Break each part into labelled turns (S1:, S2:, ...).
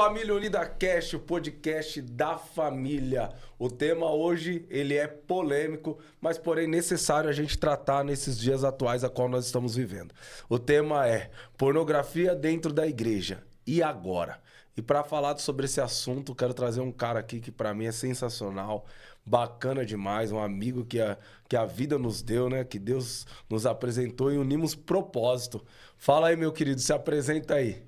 S1: Família Unida Cast, o podcast da família. O tema hoje, ele é polêmico, mas porém necessário a gente tratar nesses dias atuais a qual nós estamos vivendo. O tema é pornografia dentro da igreja. E agora? E para falar sobre esse assunto, quero trazer um cara aqui que para mim é sensacional, bacana demais, um amigo que a vida nos deu, né? Que Deus nos apresentou e unimos propósito. Fala aí, meu querido, se apresenta aí.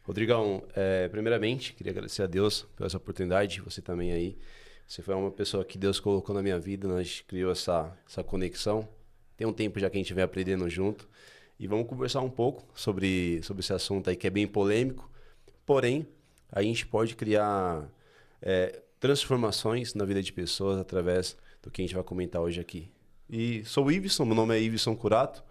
S2: Rodrigão, primeiramente, queria agradecer a Deus pela essa oportunidade, você também aí. Você foi uma pessoa que Deus colocou na minha vida, nós criou essa conexão. Tem um tempo já que a gente vem aprendendo junto. E vamos conversar um pouco sobre esse assunto aí que é bem polêmico. Porém, a gente pode criar transformações na vida de pessoas através do que a gente vai comentar hoje aqui. E sou o Iveson, meu nome é Iveson Curato,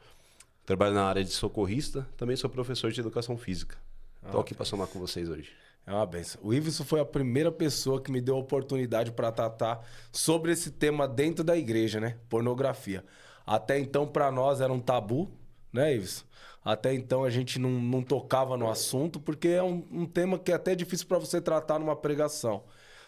S2: trabalho na área de socorrista, também sou professor de educação física. Estou aqui para somar com vocês hoje.
S1: É uma benção. O Iveson foi a primeira pessoa que me deu a oportunidade para tratar sobre esse tema dentro da igreja, né? Pornografia. Até então, para nós, era um tabu, né, Iveson? Até então, a gente não tocava no assunto, porque é um tema que é até difícil para você tratar numa pregação.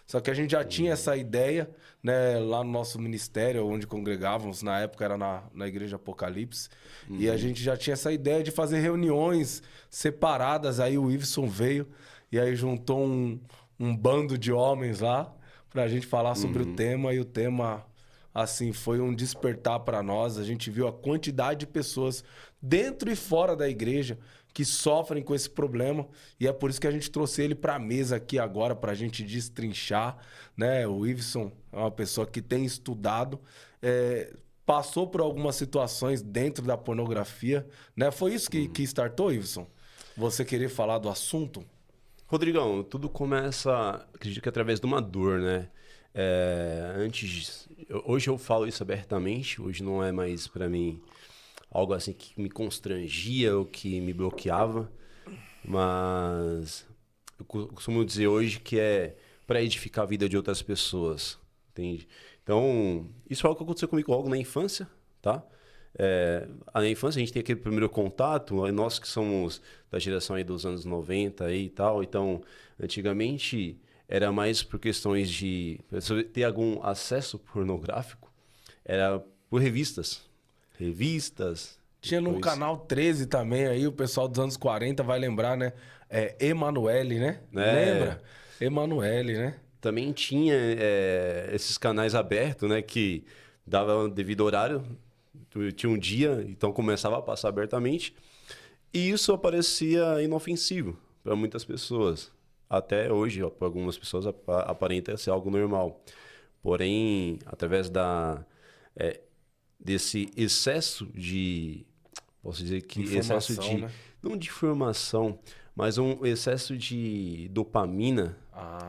S1: Só que a gente já tinha essa ideia, né, lá no nosso ministério, onde congregávamos, na época era na Igreja Apocalipse, e a gente já tinha essa ideia de fazer reuniões separadas. Aí o Iveson veio e aí juntou um bando de homens lá pra gente falar sobre o tema, e o tema, assim, foi um despertar para nós. A gente viu a quantidade de pessoas dentro e fora da igreja que sofrem com esse problema, e é por isso que a gente trouxe ele para a mesa aqui agora, para a gente destrinchar, né? O Iveson é uma pessoa que tem estudado, passou por algumas situações dentro da pornografia, né? Foi isso que startou, Iveson? Você querer falar do assunto?
S2: Rodrigão, tudo começa, acredito que através de uma dor, né? Hoje eu falo isso abertamente, hoje não é mais para mim algo assim que me constrangia ou que me bloqueava, mas eu costumo dizer hoje que é para edificar a vida de outras pessoas, entende? Então, isso é algo que aconteceu comigo logo na infância, tá? Na infância a gente tem aquele primeiro contato, nós que somos da geração aí dos anos 90 aí e tal, então antigamente era mais por questões de ter algum acesso pornográfico, era por revistas.
S1: Tinha no
S2: Depois...
S1: Canal 13 também, aí o pessoal dos anos 40 vai lembrar, né? Emanuele, né? Lembra? Emanuele, né?
S2: Também tinha esses canais abertos, né? Que dava devido horário, tinha um dia, então começava a passar abertamente. E isso parecia inofensivo para muitas pessoas. Até hoje, para algumas pessoas, aparenta ser algo normal. Porém, através desse excesso de... Posso dizer que excesso de...
S1: Né?
S2: Não de informação, mas um excesso de dopamina,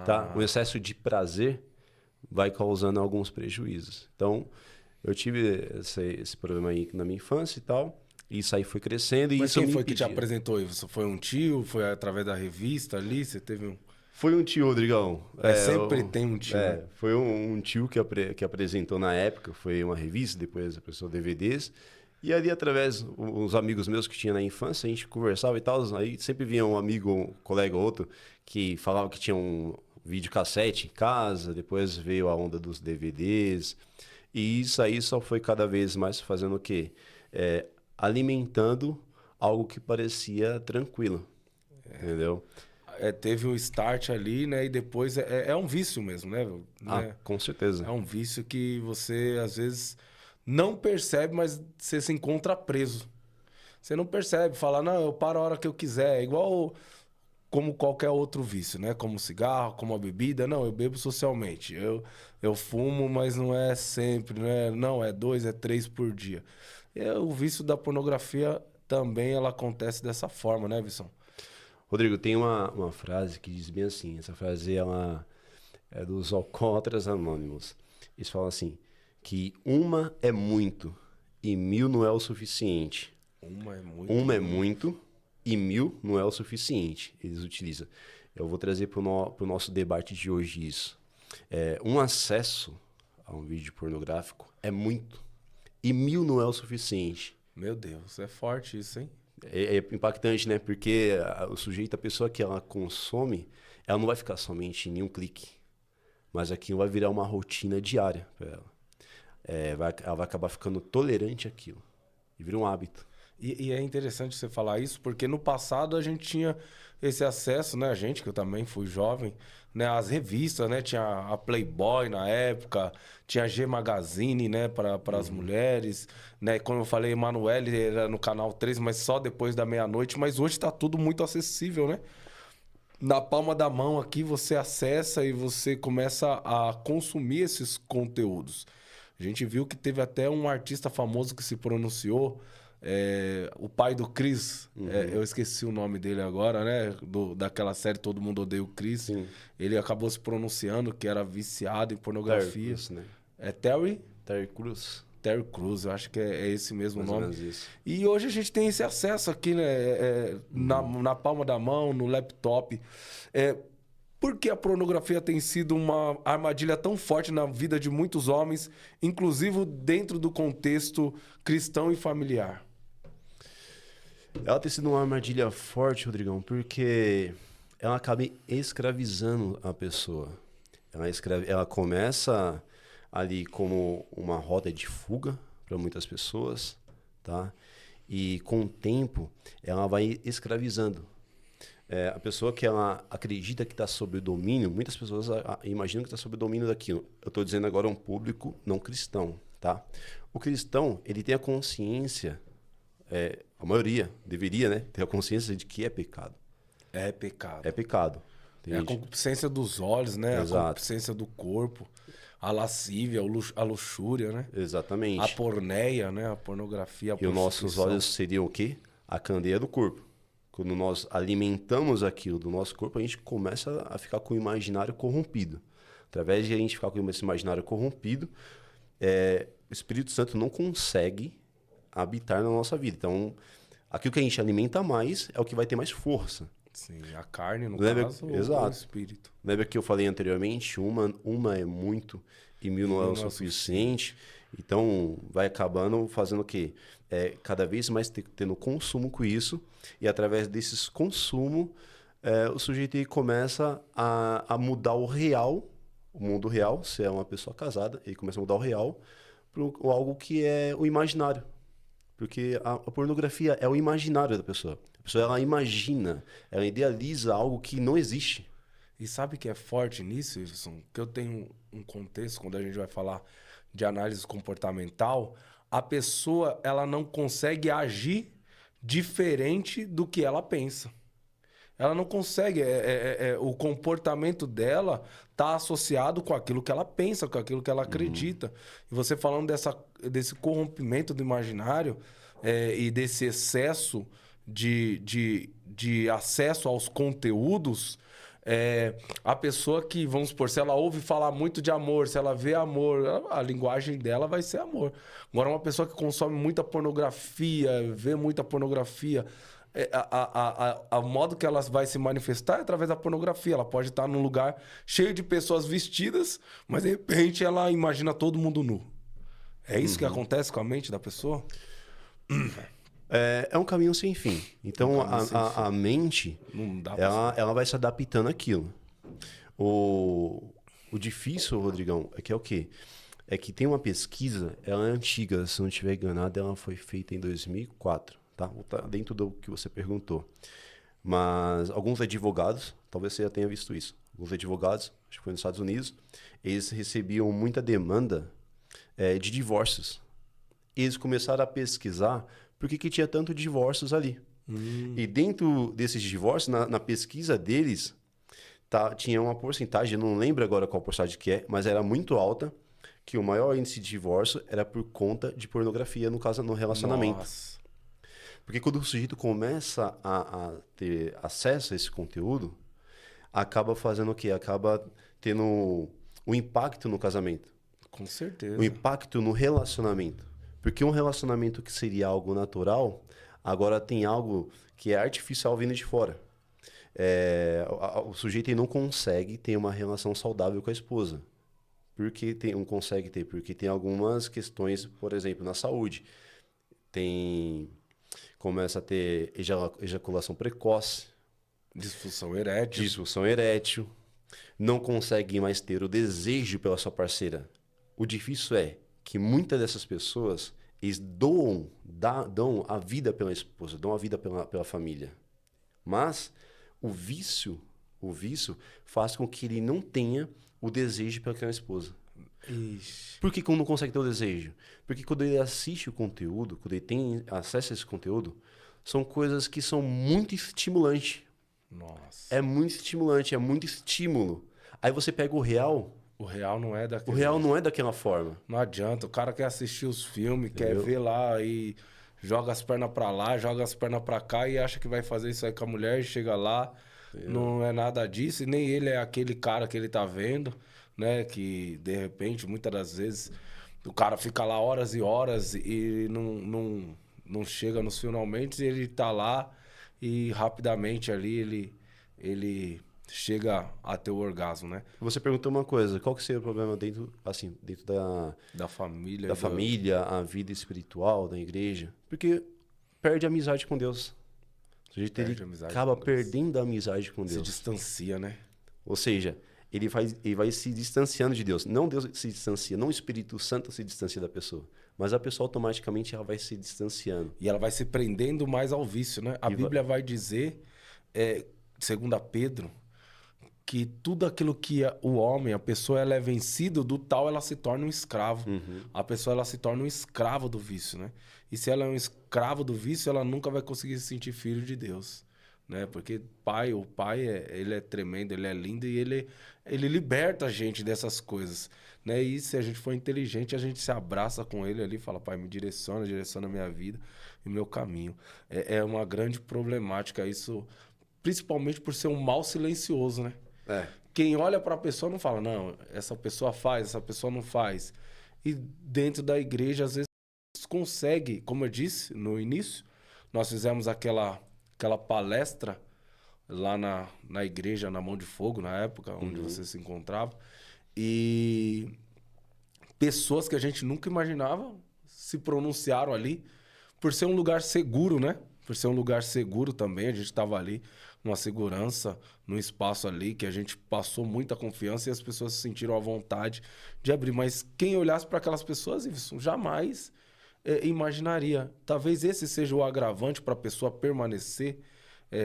S2: tá? Um excesso de prazer vai causando alguns prejuízos. Então, eu tive esse problema aí na minha infância e tal. E isso aí foi crescendo e
S1: Mas
S2: isso
S1: quem
S2: me
S1: foi que te
S2: impedia.
S1: apresentou isso? Foi um tio? Foi através da revista ali? Você teve um...
S2: Foi um tio, Rodrigão.
S1: Sempre tem um tio. Né?
S2: Foi um tio que apresentou na época, foi uma revista, depois apresentou DVDs. E ali, através os amigos meus que tinha na infância, a gente conversava e tal. Aí sempre vinha um amigo, um colega ou outro, que falava que tinha um videocassete em casa. Depois veio a onda dos DVDs. E isso aí só foi cada vez mais fazendo o quê? Alimentando algo que parecia tranquilo. Entendeu?
S1: Teve um start ali, né? E depois é um vício mesmo, né?
S2: Com certeza.
S1: É um vício que você, às vezes, não percebe, mas você se encontra preso. Você não percebe, fala, não, eu paro a hora que eu quiser. É igual como qualquer outro vício, né? Como cigarro, como a bebida. Não, eu bebo socialmente. Eu fumo, mas não é sempre, né? Não, é 2, é 3 por dia. O vício da pornografia também ela acontece dessa forma, né, Visson?
S2: Rodrigo, tem uma frase que diz bem assim, essa frase ela é dos Alcoólatras Anônimos. Eles falam assim, que uma é muito e 1000 não é o suficiente. Uma é muito e 1000 não é o suficiente. Eles utilizam. Eu vou trazer para o nosso debate de hoje isso. Um acesso a um vídeo pornográfico é muito e 1000 não é o suficiente.
S1: Meu Deus, é forte isso, hein?
S2: É impactante, né? Porque o sujeito, a pessoa que ela consome, ela não vai ficar somente em um clique. Mas aquilo vai virar uma rotina diária para ela. Ela vai acabar ficando tolerante àquilo. E vira um hábito.
S1: E é interessante você falar isso, porque no passado a gente tinha esse acesso, né? A gente, que eu também fui jovem, né? As revistas, né? Tinha a Playboy na época, tinha a G Magazine, né? Para as mulheres, né? Como eu falei, Emanuele era no Canal 3, mas só depois da meia-noite. Mas hoje está tudo muito acessível, né? Na palma da mão aqui você acessa e você começa a consumir esses conteúdos. A gente viu que teve até um artista famoso que se pronunciou, o pai do Chris, eu esqueci o nome dele agora, né? Daquela série Todo Mundo Odeia o Chris.
S2: Sim.
S1: Ele acabou se pronunciando que era viciado em pornografia.
S2: Terry Crews, né?
S1: É Terry?
S2: Terry Crews.
S1: Terry Crews, eu acho que é esse mesmo
S2: Mais ou
S1: nome.
S2: menos isso.
S1: E hoje a gente tem esse acesso aqui, né? Na palma da mão, no laptop. Por que a pornografia tem sido uma armadilha tão forte na vida de muitos homens, inclusive dentro do contexto cristão e familiar?
S2: Ela tem sido uma armadilha forte, Rodrigão, porque ela acaba escravizando a pessoa. Ela começa ali como uma roda de fuga para muitas pessoas, tá? E com o tempo, ela vai escravizando. A pessoa que ela acredita que está sob o domínio, muitas pessoas imaginam que está sob o domínio daquilo. Eu estou dizendo agora um público não cristão, tá? O cristão, ele tem a consciência, a maioria deveria, né, ter a consciência de que é pecado.
S1: É pecado.
S2: É pecado.
S1: É a concupiscência dos olhos, né?
S2: Exato.
S1: A concupiscência do corpo, a lascívia, a luxúria, né?
S2: Exatamente.
S1: A porneia, né? A pornografia, a
S2: E os nossos
S1: prostituição.
S2: olhos seriam o quê? A candeia do corpo. Quando nós alimentamos aquilo do nosso corpo, a gente começa a ficar com o imaginário corrompido. Através de a gente ficar com esse imaginário corrompido, o Espírito Santo não consegue habitar na nossa vida. Então, aquilo que a gente alimenta mais é o que vai ter mais força.
S1: Sim, a carne, no
S2: Lembra?
S1: caso,
S2: Exato.
S1: ou o espírito.
S2: Lembra que eu falei anteriormente? Uma é muito e mil não é o
S1: não é o
S2: suficiente. Então, vai acabando fazendo o quê? Cada vez mais tendo consumo com isso. E através desses consumos, o sujeito aí começa a mudar o real, o mundo real. Se é uma pessoa casada, ele começa a mudar o real para algo que é o imaginário. Porque a pornografia é o imaginário da pessoa. A pessoa, ela imagina, ela idealiza algo que não existe.
S1: E sabe que é forte nisso, Wilson? Que eu tenho um contexto, quando a gente vai falar de análise comportamental, a pessoa ela não consegue agir diferente do que ela pensa. Ela não consegue. O comportamento dela está associado com aquilo que ela pensa, com aquilo que ela acredita. E você falando desse corrompimento do imaginário e desse excesso de acesso aos conteúdos, a pessoa que, vamos supor, se ela ouve falar muito de amor, se ela vê amor, a linguagem dela vai ser amor. Agora, uma pessoa que consome muita pornografia, vê muita pornografia, a modo que ela vai se manifestar é através da pornografia. Ela pode estar num lugar cheio de pessoas vestidas, mas de repente ela imagina todo mundo nu. É isso que acontece com a mente da pessoa?
S2: É um caminho sem fim. Então, a mente,
S1: Não dá pra
S2: ela vai se adaptando àquilo. O difícil, Rodrigão, é que é o quê? É que tem uma pesquisa, ela é antiga, se não estiver enganado, ela foi feita em 2004, tá? Tá dentro do que você perguntou. Mas alguns advogados, talvez você já tenha visto isso, alguns advogados, acho que foi nos Estados Unidos, eles recebiam muita demanda de divórcios. Eles começaram a pesquisar por que tinha tanto divórcios ali. E dentro desses divórcios, na pesquisa deles, tinha uma porcentagem, eu não lembro agora qual porcentagem que é, mas era muito alta, que o maior índice de divórcio era por conta de pornografia, no caso, no relacionamento.
S1: Nossa.
S2: Porque quando o sujeito começa a ter acesso a esse conteúdo, acaba fazendo o quê? Acaba tendo um impacto no casamento.
S1: Com certeza.
S2: Um impacto no relacionamento. Porque um relacionamento que seria algo natural, agora tem algo que é artificial vindo de fora. O sujeito não consegue ter uma relação saudável com a esposa. Por que não consegue ter? Porque tem algumas questões, por exemplo, na saúde. começa a ter ejaculação precoce, disfunção erétil, não consegue mais ter o desejo pela sua parceira. O difícil é que muitas dessas pessoas eles dão a vida pela esposa, dão a vida pela família. Mas o vício faz com que ele não tenha o desejo pelaquela esposa.
S1: Ixi.
S2: Por que não consegue ter o desejo? Porque quando ele assiste o conteúdo, quando ele tem acesso a esse conteúdo, são coisas que são muito estimulantes.
S1: Nossa.
S2: É muito estimulante, é muito estímulo. Aí você pega o real.
S1: O real não é daquele.
S2: O real não é daquela forma.
S1: Não adianta. O cara quer assistir os filmes, quer
S2: Entendeu?
S1: ver lá e joga as pernas pra lá, joga as pernas pra cá e acha que vai fazer isso aí com a mulher e chega lá. Não é nada disso. E nem ele é aquele cara que ele tá vendo, né? Que de repente, muitas das vezes, o cara fica lá horas e horas e não chega nos finalmente e ele tá lá e rapidamente ali ele chega a ter o orgasmo, né?
S2: Você perguntou uma coisa, qual que seria o problema dentro
S1: Da família.
S2: da família, a vida espiritual, da igreja? Porque perde a amizade com Deus. O sujeito ele acaba perdendo a amizade com Deus.
S1: Se distancia, né?
S2: Ou seja, ele vai se distanciando de Deus. Não Deus se distancia, não o Espírito Santo se distancia da pessoa. Mas a pessoa automaticamente ela vai se distanciando.
S1: E ela vai se prendendo mais ao vício, né? A Bíblia vai dizer, segundo Pedro, que tudo aquilo que o homem, a pessoa, ela é vencido, do tal ela se torna um escravo. A pessoa, ela se torna um escravo do vício, né? E se ela é um escravo do vício, ela nunca vai conseguir se sentir filho de Deus, né? Porque o pai, ele é tremendo, ele é lindo e ele liberta a gente dessas coisas, né? E se a gente for inteligente, a gente se abraça com ele ali e fala, pai, me direciona a minha vida e meu caminho. É uma grande problemática isso, principalmente por ser um mal silencioso, né? Quem olha para a pessoa não fala, não, essa pessoa faz, essa pessoa não faz. E dentro da igreja, às vezes, consegue, como eu disse no início, nós fizemos aquela palestra lá na igreja, na Mão de Fogo, na época, onde você se encontrava. E pessoas que a gente nunca imaginava se pronunciaram ali por ser um lugar seguro, né? Por ser um lugar seguro também, a gente estava ali numa segurança, num espaço ali que a gente passou muita confiança e as pessoas se sentiram à vontade de abrir. Mas quem olhasse para aquelas pessoas, isso jamais imaginaria. Talvez esse seja o agravante para a pessoa permanecer,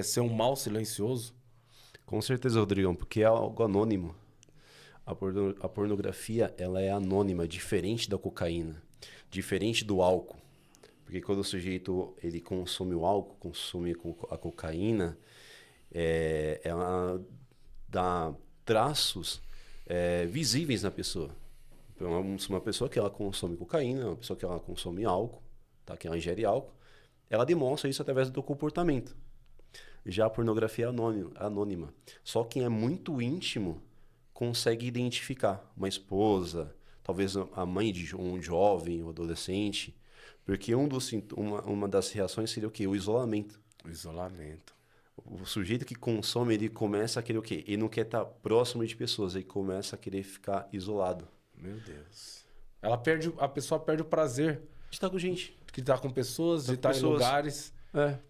S1: ser um mal silencioso.
S2: Com certeza, Rodrigão, porque é algo anônimo. A pornografia, ela é anônima, diferente da cocaína, diferente do álcool. Porque quando o sujeito ele consome o álcool, consome a cocaína, ela dá traços visíveis na pessoa. Uma pessoa que ela consome cocaína, uma pessoa que ela consome álcool, tá? Que ela ingere álcool, ela demonstra isso através do comportamento. Já a pornografia é anônima. Só quem é muito íntimo consegue identificar uma esposa, talvez a mãe de um jovem, um adolescente, porque uma das reações seria o quê? O isolamento.
S1: O isolamento.
S2: O sujeito que consome, ele começa a querer o quê? Ele não quer estar próximo de pessoas, ele começa a querer ficar isolado.
S1: Meu Deus. A pessoa perde o prazer
S2: De estar com gente.
S1: de estar com pessoas, de estar em lugares.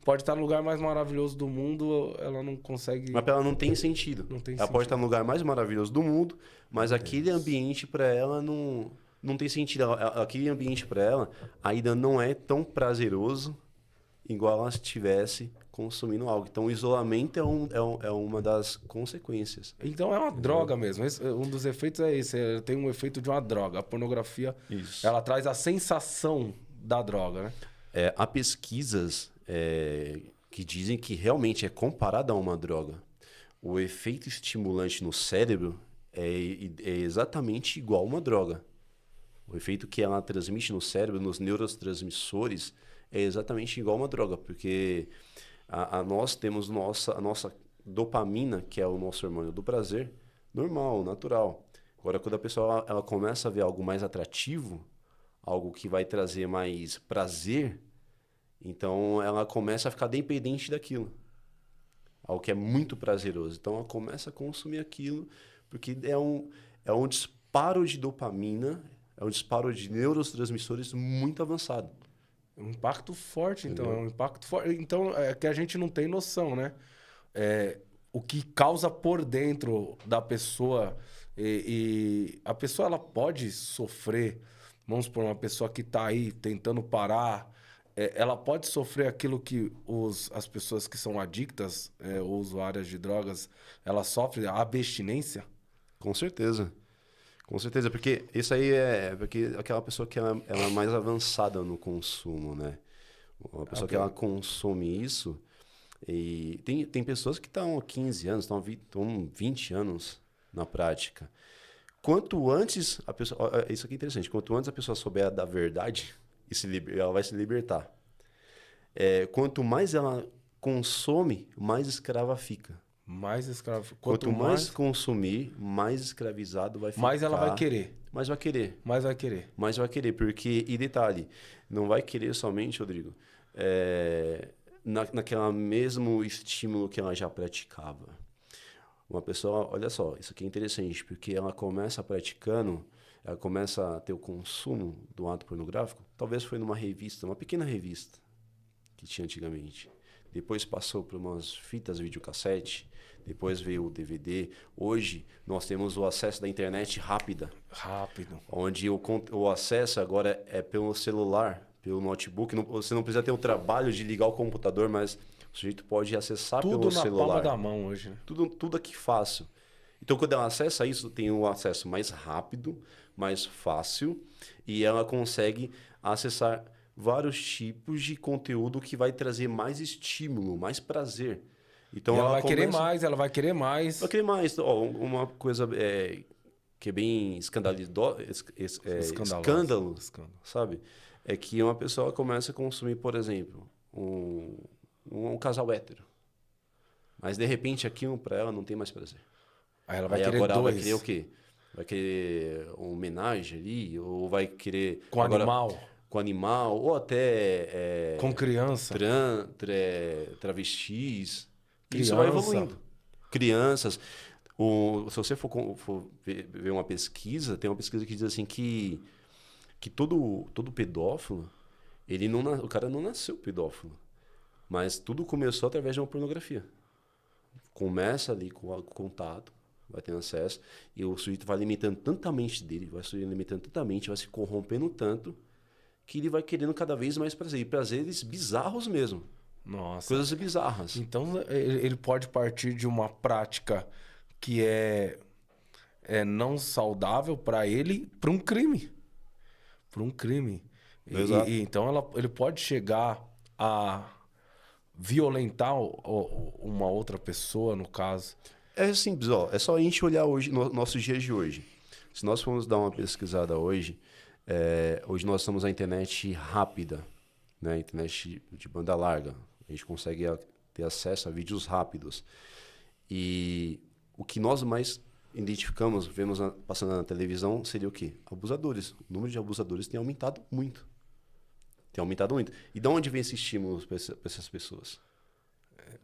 S1: Pode estar no lugar mais maravilhoso do mundo, ela não consegue...
S2: Mas para ela não tem sentido. Ela pode estar no lugar mais maravilhoso do mundo, mas aquele ambiente para ela não tem sentido. Aquele ambiente para ela ainda não é tão prazeroso igual ela estivesse consumindo algo. Então, o isolamento é uma das consequências.
S1: Então, é uma droga mesmo. Um dos efeitos é esse. Tem um efeito de uma droga. A pornografia, ela traz a sensação da droga, né?
S2: Há pesquisas que dizem que realmente é comparada a uma droga. O efeito estimulante no cérebro é exatamente igual a uma droga. O efeito que ela transmite no cérebro, nos neurotransmissores, é exatamente igual a uma droga, porque nós temos a nossa dopamina, que é o nosso hormônio do prazer, normal, natural. Agora, quando a pessoa ela começa a ver algo mais atrativo, algo que vai trazer mais prazer, então ela começa a ficar dependente daquilo. Algo que é muito prazeroso. Então ela começa a consumir aquilo, porque é um disparo de dopamina, é um disparo de neurotransmissores muito avançado.
S1: Um impacto forte, então.
S2: Entendeu?
S1: É um impacto forte. Então, é que a gente não tem noção, né? O que causa por dentro da pessoa. E a pessoa, ela pode sofrer. Vamos supor, uma pessoa que está aí tentando parar. Ela pode sofrer aquilo que as pessoas que são adictas, ou usuárias de drogas, elas sofrem, a abstinência.
S2: Com certeza. Com certeza, porque isso aí é porque aquela pessoa que ela é mais avançada no consumo, né? Uma pessoa que ela consome isso. E tem pessoas que estão há 15 anos, estão 20 anos na prática. Quanto antes a pessoa. Ó, isso aqui é interessante. Quanto antes a pessoa souber da verdade, ela vai se libertar. Quanto mais ela consome, mais escrava fica.
S1: Mais escravo.
S2: Quanto mais consumir, mais escravizado vai ficar.
S1: Mais ela vai querer.
S2: Mais vai querer.
S1: Mais vai querer.
S2: Mais vai querer, porque, e detalhe, não vai querer somente, Rodrigo, naquela mesmo estímulo que ela já praticava. Uma pessoa, olha só, isso aqui é interessante, porque ela começa praticando, ela começa a ter o consumo do ato pornográfico, talvez foi numa revista, uma pequena revista que tinha antigamente. Depois passou por umas fitas videocassete, depois veio o DVD. Hoje nós temos o acesso da internet rápida.
S1: Rápido.
S2: Onde o acesso agora é pelo celular, pelo notebook. Você não precisa ter o trabalho de ligar o computador, mas o sujeito pode acessar pelo celular.
S1: Tudo na palma da mão hoje, né?
S2: Tudo aqui fácil. Então, quando ela acessa isso, tem um acesso mais rápido, mais fácil, e ela consegue acessar vários tipos de conteúdo que vai trazer mais estímulo, mais prazer. Então,
S1: ela vai querer mais, ela vai querer mais.
S2: Vai querer mais. Ó, uma coisa que é bem escandaloso, sabe? É que uma pessoa começa a consumir, por exemplo, um casal hétero. Mas, de repente, aquilo para ela não tem mais prazer.
S1: Aí ela vai querer
S2: agora
S1: dois.
S2: Ela vai querer o quê? Vai querer uma homenagem ali? Ou vai querer...
S1: Com animal.
S2: Com animal. Ou até...
S1: com criança.
S2: Travestis.
S1: Criança.
S2: Isso vai evoluindo. Crianças. Se você for ver uma pesquisa, tem uma pesquisa que diz assim que todo pedófilo, o cara não nasceu pedófilo. Mas tudo começou através de uma pornografia. Começa ali com o contato, vai tendo acesso, e o sujeito vai alimentando tanta a mente dele, vai se corrompendo tanto, que ele vai querendo cada vez mais prazer. E prazeres bizarros mesmo.
S1: Nossa.
S2: Coisas bizarras.
S1: Então, ele pode partir de uma prática que é não saudável para ele, para um crime. Para um crime.
S2: Exato.
S1: Então, ele pode chegar a violentar uma outra pessoa, no caso.
S2: É simples, ó. É só a gente olhar hoje, nossos dias de hoje. Se nós formos dar uma pesquisada hoje, hoje nós estamos na internet rápida, né? Internet de banda larga. A gente consegue ter acesso a vídeos rápidos. E o que nós mais identificamos, vemos passando na televisão, seria o quê? Abusadores. O número de abusadores tem aumentado muito. E de onde vem esse estímulo para essas pessoas?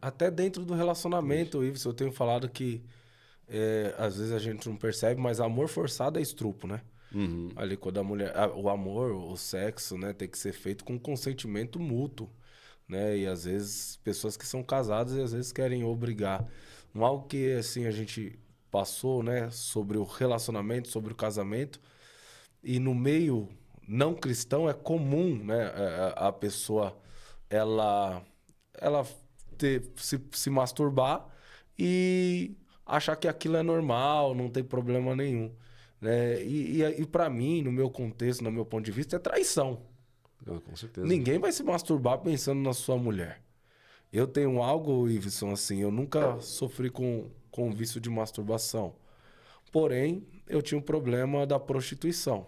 S1: Até dentro do relacionamento, Ives, eu tenho falado que às vezes a gente não percebe, mas amor forçado é estrupo, né?
S2: Uhum.
S1: Ali quando a mulher... O amor, o sexo, né? Tem que ser feito com consentimento mútuo, né? E às vezes pessoas que são casadas e às vezes querem obrigar. Algo que assim a gente passou, né? Sobre o relacionamento, sobre o casamento. E no meio não cristão é comum, né? A pessoa, ela se masturbar e achar que aquilo é normal, não tem problema nenhum, né? E para mim, no meu contexto, no meu ponto de vista, é traição.
S2: Com certeza.
S1: Ninguém vai se masturbar pensando na sua mulher. Eu tenho algo, Iveson, assim, eu nunca sofri com vício de masturbação. Porém, eu tinha um problema da prostituição.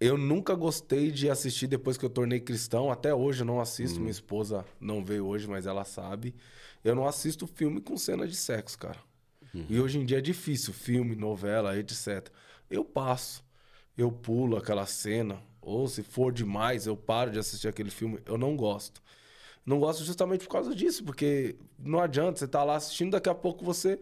S1: Eu nunca gostei de assistir depois que eu tornei cristão. Até hoje eu não assisto. Minha esposa não veio hoje, mas ela sabe. Eu não assisto filme com cena de sexo, cara. E hoje em dia é difícil. Filme, novela, etc. Eu passo. Eu pulo aquela cena. Ou se for demais, eu paro de assistir aquele filme. Eu não gosto. Não gosto justamente por causa disso. Porque não adianta. Você tá lá assistindo, daqui a pouco você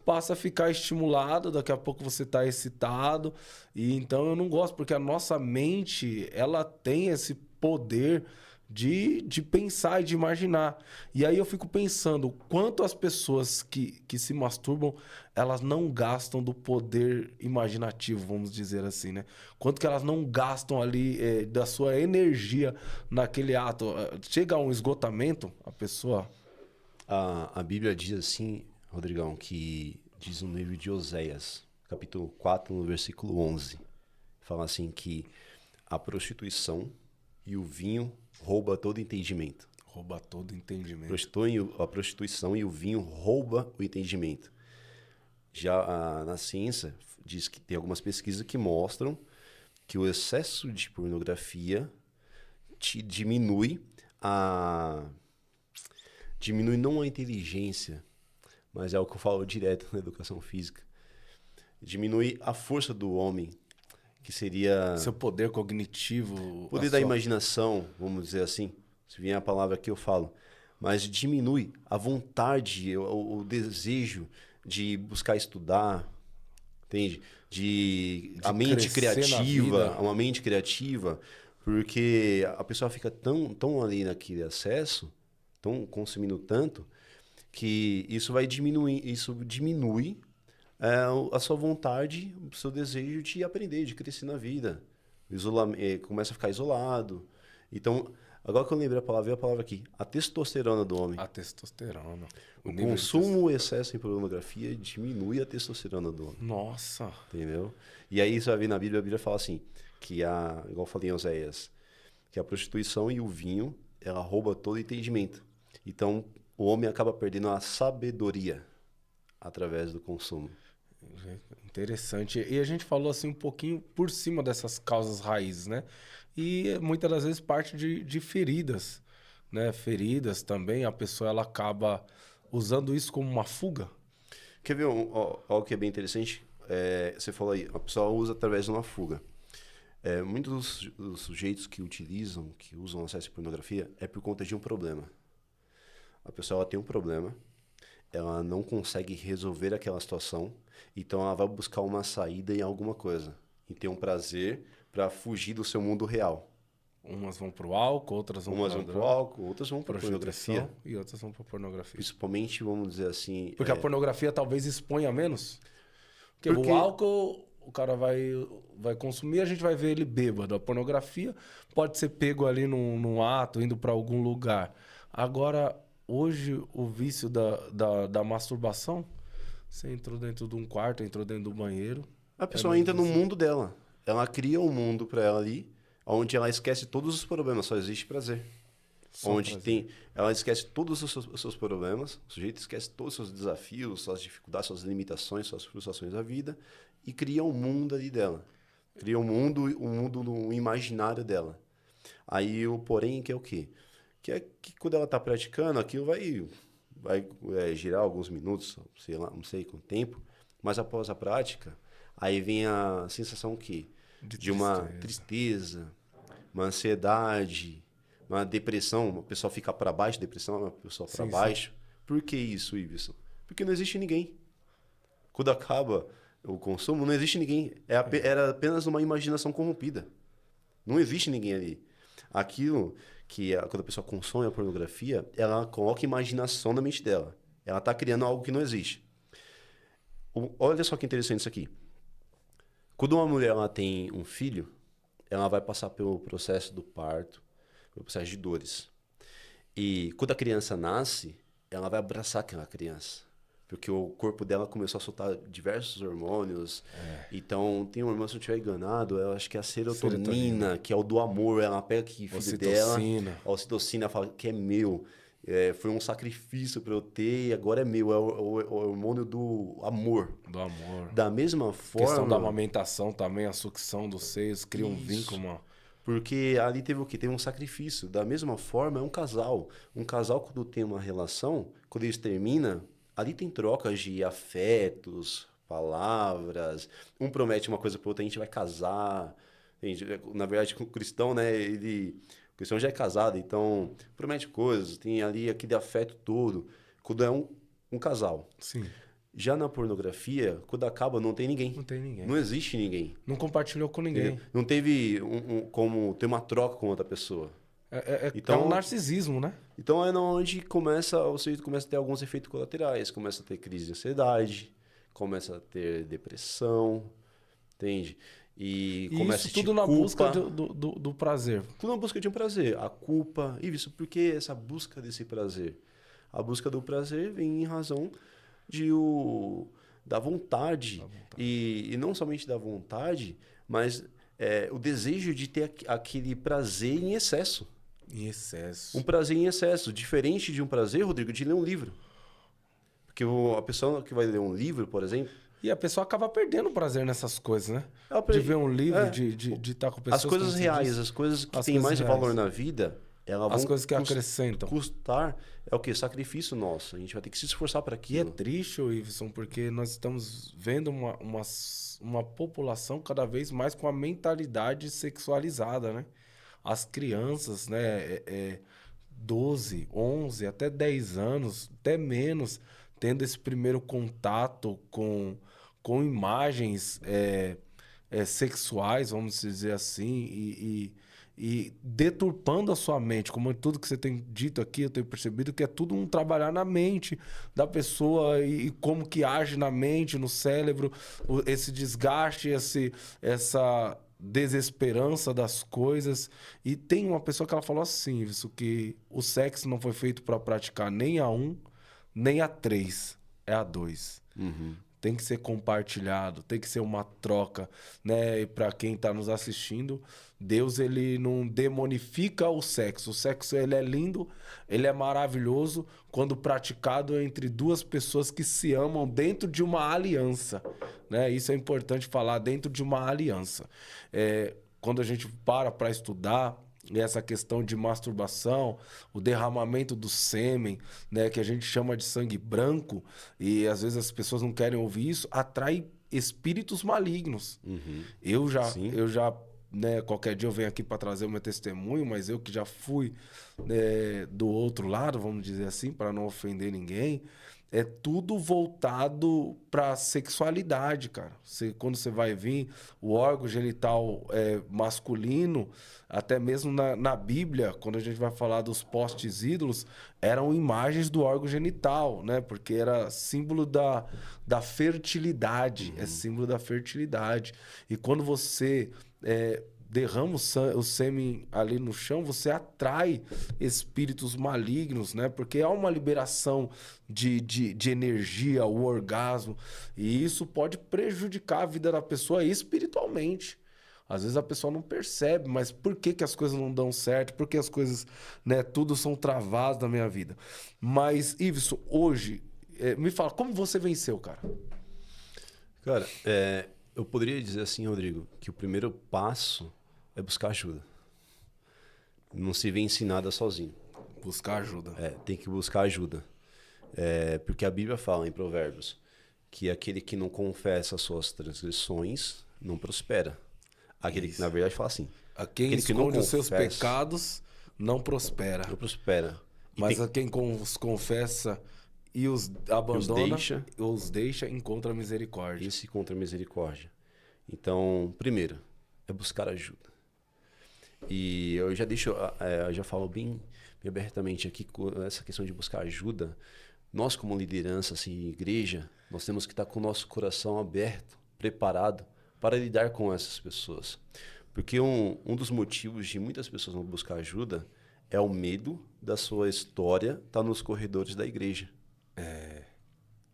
S1: passa a ficar estimulado, daqui a pouco você está excitado. E então eu não gosto, porque a nossa mente, ela tem esse poder de pensar e de imaginar. E aí eu fico pensando, quanto as pessoas que se masturbam, elas não gastam do poder imaginativo, vamos dizer assim, né? Quanto que elas não gastam ali da sua energia naquele ato. Chega a um esgotamento, a pessoa...
S2: A Bíblia diz assim, Rodrigão, que diz no livro de Oséias, capítulo 4, no versículo 11. Fala assim que a prostituição e o vinho rouba todo entendimento.
S1: Rouba todo entendimento.
S2: A prostituição e o vinho rouba o entendimento. Já na ciência, diz que tem algumas pesquisas que mostram que o excesso de pornografia te diminui não a inteligência, mas é o que eu falo direto na educação física. Diminui a força do homem, que seria...
S1: Seu poder cognitivo...
S2: Poder da imaginação, vamos dizer assim. Se vier a palavra que eu falo. Mas diminui a vontade, o desejo de buscar estudar, entende? A mente criativa, uma mente criativa, porque a pessoa fica tão ali naquele acesso, tão consumindo tanto, que isso diminui a sua vontade, o seu desejo de aprender, de crescer na vida. Começa a ficar isolado. Então, agora que eu lembrei veio a palavra aqui, a testosterona do homem.
S1: A testosterona.
S2: O consumo, o excesso em pornografia diminui a testosterona do homem.
S1: Nossa.
S2: Entendeu? E aí você vai ver na Bíblia, a Bíblia fala assim, igual eu falei em Oséias, que a prostituição e o vinho, ela rouba todo entendimento. Então, o homem acaba perdendo a sabedoria através do consumo.
S1: Interessante. E a gente falou assim um pouquinho por cima dessas causas raízes, né? E muitas das vezes parte de feridas, né? Feridas também, a pessoa ela acaba usando isso como uma fuga.
S2: Quer ver algo que é bem interessante? Você falou aí, a pessoa usa através de uma fuga. Muitos dos sujeitos que usam acesso à pornografia é por conta de um problema. A pessoa ela tem um problema, ela não consegue resolver aquela situação, então ela vai buscar uma saída em alguma coisa, em ter um prazer para fugir do seu mundo real.
S1: Umas vão pro álcool, outras vão
S2: pro álcool, outras vão para pornografia.
S1: E outras vão para pornografia.
S2: Principalmente, vamos dizer assim...
S1: Porque a pornografia talvez exponha menos. Porque o álcool, o cara vai consumir, a gente vai ver ele bêbado. A pornografia pode ser pego ali num ato, indo para algum lugar. Agora, hoje, o vício da masturbação, você entrou dentro de um quarto, entrou dentro do banheiro.
S2: A pessoa entra no mundo dela. Ela cria um mundo para ela ali, onde ela esquece todos os problemas, só existe prazer. Ela esquece todos os seus problemas, o sujeito esquece todos os seus desafios, suas dificuldades, suas limitações, suas frustrações da vida e cria um mundo ali dela. Cria um mundo no imaginário dela. Aí o porém que é o quê? Que quando ela está praticando, aquilo vai girar alguns minutos, sei lá, não sei quanto tempo, mas após a prática, aí vem a sensação de uma tristeza, uma ansiedade, uma depressão, a pessoa fica para baixo, depressão é uma pessoa para baixo. Por que isso, Iveson? Porque não existe ninguém. Quando acaba o consumo, não existe ninguém. Era apenas uma imaginação corrompida. Não existe ninguém ali. Aquilo quando a pessoa consome a pornografia, ela coloca imaginação na mente dela. Ela está criando algo que não existe. Olha só que interessante isso aqui. Quando uma mulher ela tem um filho, ela vai passar pelo processo do parto, pelo processo de dores. E quando a criança nasce, ela vai abraçar aquela criança. Porque o corpo dela começou a soltar diversos hormônios. Então, tem um hormônio, se eu não estiver enganado, eu acho que é a serotonina, que é o do amor. Ela pega aqui filho dela, a ocitocina, fala que é meu. Foi um sacrifício para eu ter e agora é meu. É o hormônio do amor.
S1: Do amor.
S2: Da mesma forma...
S1: A questão da amamentação também, a sucção dos seios, cria um vínculo.
S2: Porque ali teve o quê? Teve um sacrifício. Da mesma forma, é um casal. Um casal, quando tem uma relação, quando eles terminam... Ali tem trocas de afetos, palavras. Um promete uma coisa para o outro, a gente vai casar. Na verdade, o cristão, né? O cristão já é casado, então promete coisas. Tem ali aquele afeto todo. Quando é um casal.
S1: Sim.
S2: Já na pornografia, quando acaba, não tem ninguém.
S1: Não tem ninguém.
S2: Não existe ninguém.
S1: Não compartilhou com ninguém.
S2: Não teve como ter uma troca com outra pessoa.
S1: Então, é um narcisismo, né?
S2: Então é onde você começa a ter alguns efeitos colaterais. Começa a ter crise de ansiedade, começa a ter depressão, entende? E começa
S1: isso tudo na busca do prazer.
S2: Tudo na busca de um prazer. A culpa. E isso, por que essa busca desse prazer? A busca do prazer vem em razão da vontade. E não somente da vontade, mas o desejo de ter aquele prazer em excesso.
S1: Em excesso.
S2: Um prazer em excesso. Diferente de um prazer, Rodrigo, de ler um livro. Porque a pessoa que vai ler um livro, por exemplo...
S1: E a pessoa acaba perdendo prazer nessas coisas, né? De ver um livro, de estar com pessoas...
S2: As coisas reais, as coisas que têm mais valor na vida, elas vão...
S1: As coisas que acrescentam.
S2: Custar é o quê? Sacrifício nosso. A gente vai ter que se esforçar para aquilo.
S1: E é triste, Iveson, porque nós estamos vendo uma população cada vez mais com a mentalidade sexualizada, né? As crianças, né? 12, 11, até 10 anos, até menos, tendo esse primeiro contato com imagens sexuais, vamos dizer assim, e deturpando a sua mente, como tudo que você tem dito aqui, eu tenho percebido que é tudo um trabalhar na mente da pessoa e como que age na mente, no cérebro, esse desgaste, essa desesperança das coisas. E tem uma pessoa que ela falou assim, isso que o sexo não foi feito para praticar nem a 1, nem a 3, é a 2.
S2: Uhum.
S1: Tem que ser compartilhado, tem que ser uma troca, né? E para quem está nos assistindo, Deus, ele não demonifica o sexo. O sexo, ele é lindo, ele é maravilhoso quando praticado entre duas pessoas que se amam dentro de uma aliança, né? Isso é importante falar, dentro de uma aliança. Quando a gente para estudar essa questão de masturbação, o derramamento do sêmen, né, que a gente chama de sangue branco, e às vezes as pessoas não querem ouvir isso, atrai espíritos malignos.
S2: Uhum.
S1: Eu já, né, qualquer dia eu venho aqui para trazer o meu testemunho, mas eu que já fui do outro lado, vamos dizer assim, para não ofender ninguém, é tudo voltado para sexualidade, cara. Quando você vai vir, o órgão genital masculino, até mesmo na Bíblia, quando a gente vai falar dos postes ídolos, eram imagens do órgão genital, né? Porque era símbolo da fertilidade, é símbolo da fertilidade. E quando você derrama o sêmen ali no chão, você atrai espíritos malignos, né? Porque há uma liberação de energia, o orgasmo, e isso pode prejudicar a vida da pessoa espiritualmente. Às vezes a pessoa não percebe, mas por que as coisas não dão certo? Por que as coisas, né, tudo são travadas na minha vida? Mas, Iveson, hoje, me fala, como você venceu, cara?
S2: Cara, eu poderia dizer assim, Rodrigo, que o primeiro passo é buscar ajuda. Não se vence nada sozinho.
S1: Buscar ajuda.
S2: Tem que buscar ajuda. Porque a Bíblia fala em Provérbios que aquele que não confessa as suas transgressões não prospera. Aquele que, na verdade, fala assim.
S1: A quem esconde os seus pecados não prospera.
S2: Não prospera.
S1: Mas a quem os confessa e os abandona, os deixa, encontra misericórdia.
S2: Esse encontra misericórdia. Então, primeiro, é buscar ajuda. E eu já falo bem abertamente aqui com essa questão de buscar ajuda. Nós, como liderança, assim, igreja, nós temos que estar com o nosso coração aberto, preparado para lidar com essas pessoas. Porque um dos motivos de muitas pessoas não buscar ajuda é o medo da sua história estar nos corredores da igreja.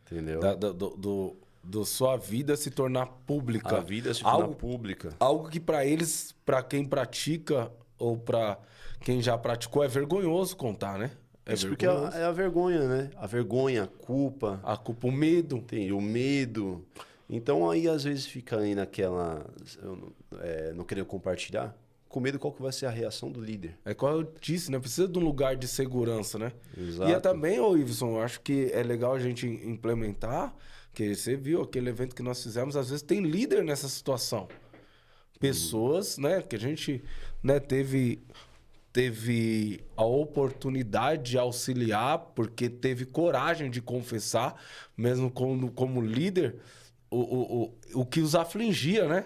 S2: Entendeu?
S1: Da sua vida se tornar pública.
S2: A vida se tornar pública.
S1: Algo que para eles, para quem pratica ou para quem já praticou, é vergonhoso contar, né?
S2: Isso porque é a vergonha, né? A vergonha, a culpa.
S1: A culpa, o medo.
S2: Tem o medo. Então aí às vezes fica aí naquela... não querer compartilhar. Com medo, qual que vai ser a reação do líder?
S1: É como eu disse, né? Precisa de um lugar de segurança, né?
S2: Exato.
S1: E também, Iveson, eu acho que é legal a gente implementar, que você viu aquele evento que nós fizemos, às vezes tem líder nessa situação. Pessoas, né? Que a gente, né, teve teve a oportunidade de auxiliar, porque teve coragem de confessar, mesmo como líder, o que os afligia, né?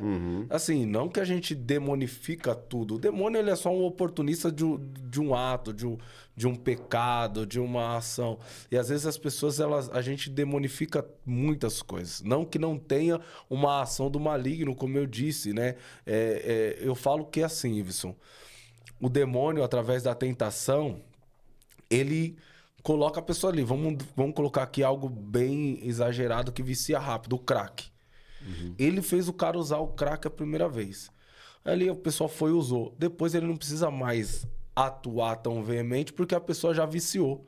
S1: Assim, não que a gente demonifica tudo. O demônio ele é só um oportunista de um ato, de um pecado, de uma ação. E às vezes as pessoas, a gente demonifica muitas coisas. Não que não tenha uma ação do maligno, como eu disse, né? Eu falo que é assim, Iveson. O demônio, através da tentação, ele coloca a pessoa ali. Vamos colocar aqui algo bem exagerado que vicia rápido, o crack. Ele fez o cara usar o crack a primeira vez. Ali o pessoal foi e usou. Depois ele não precisa mais atuar tão veemente porque a pessoa já viciou.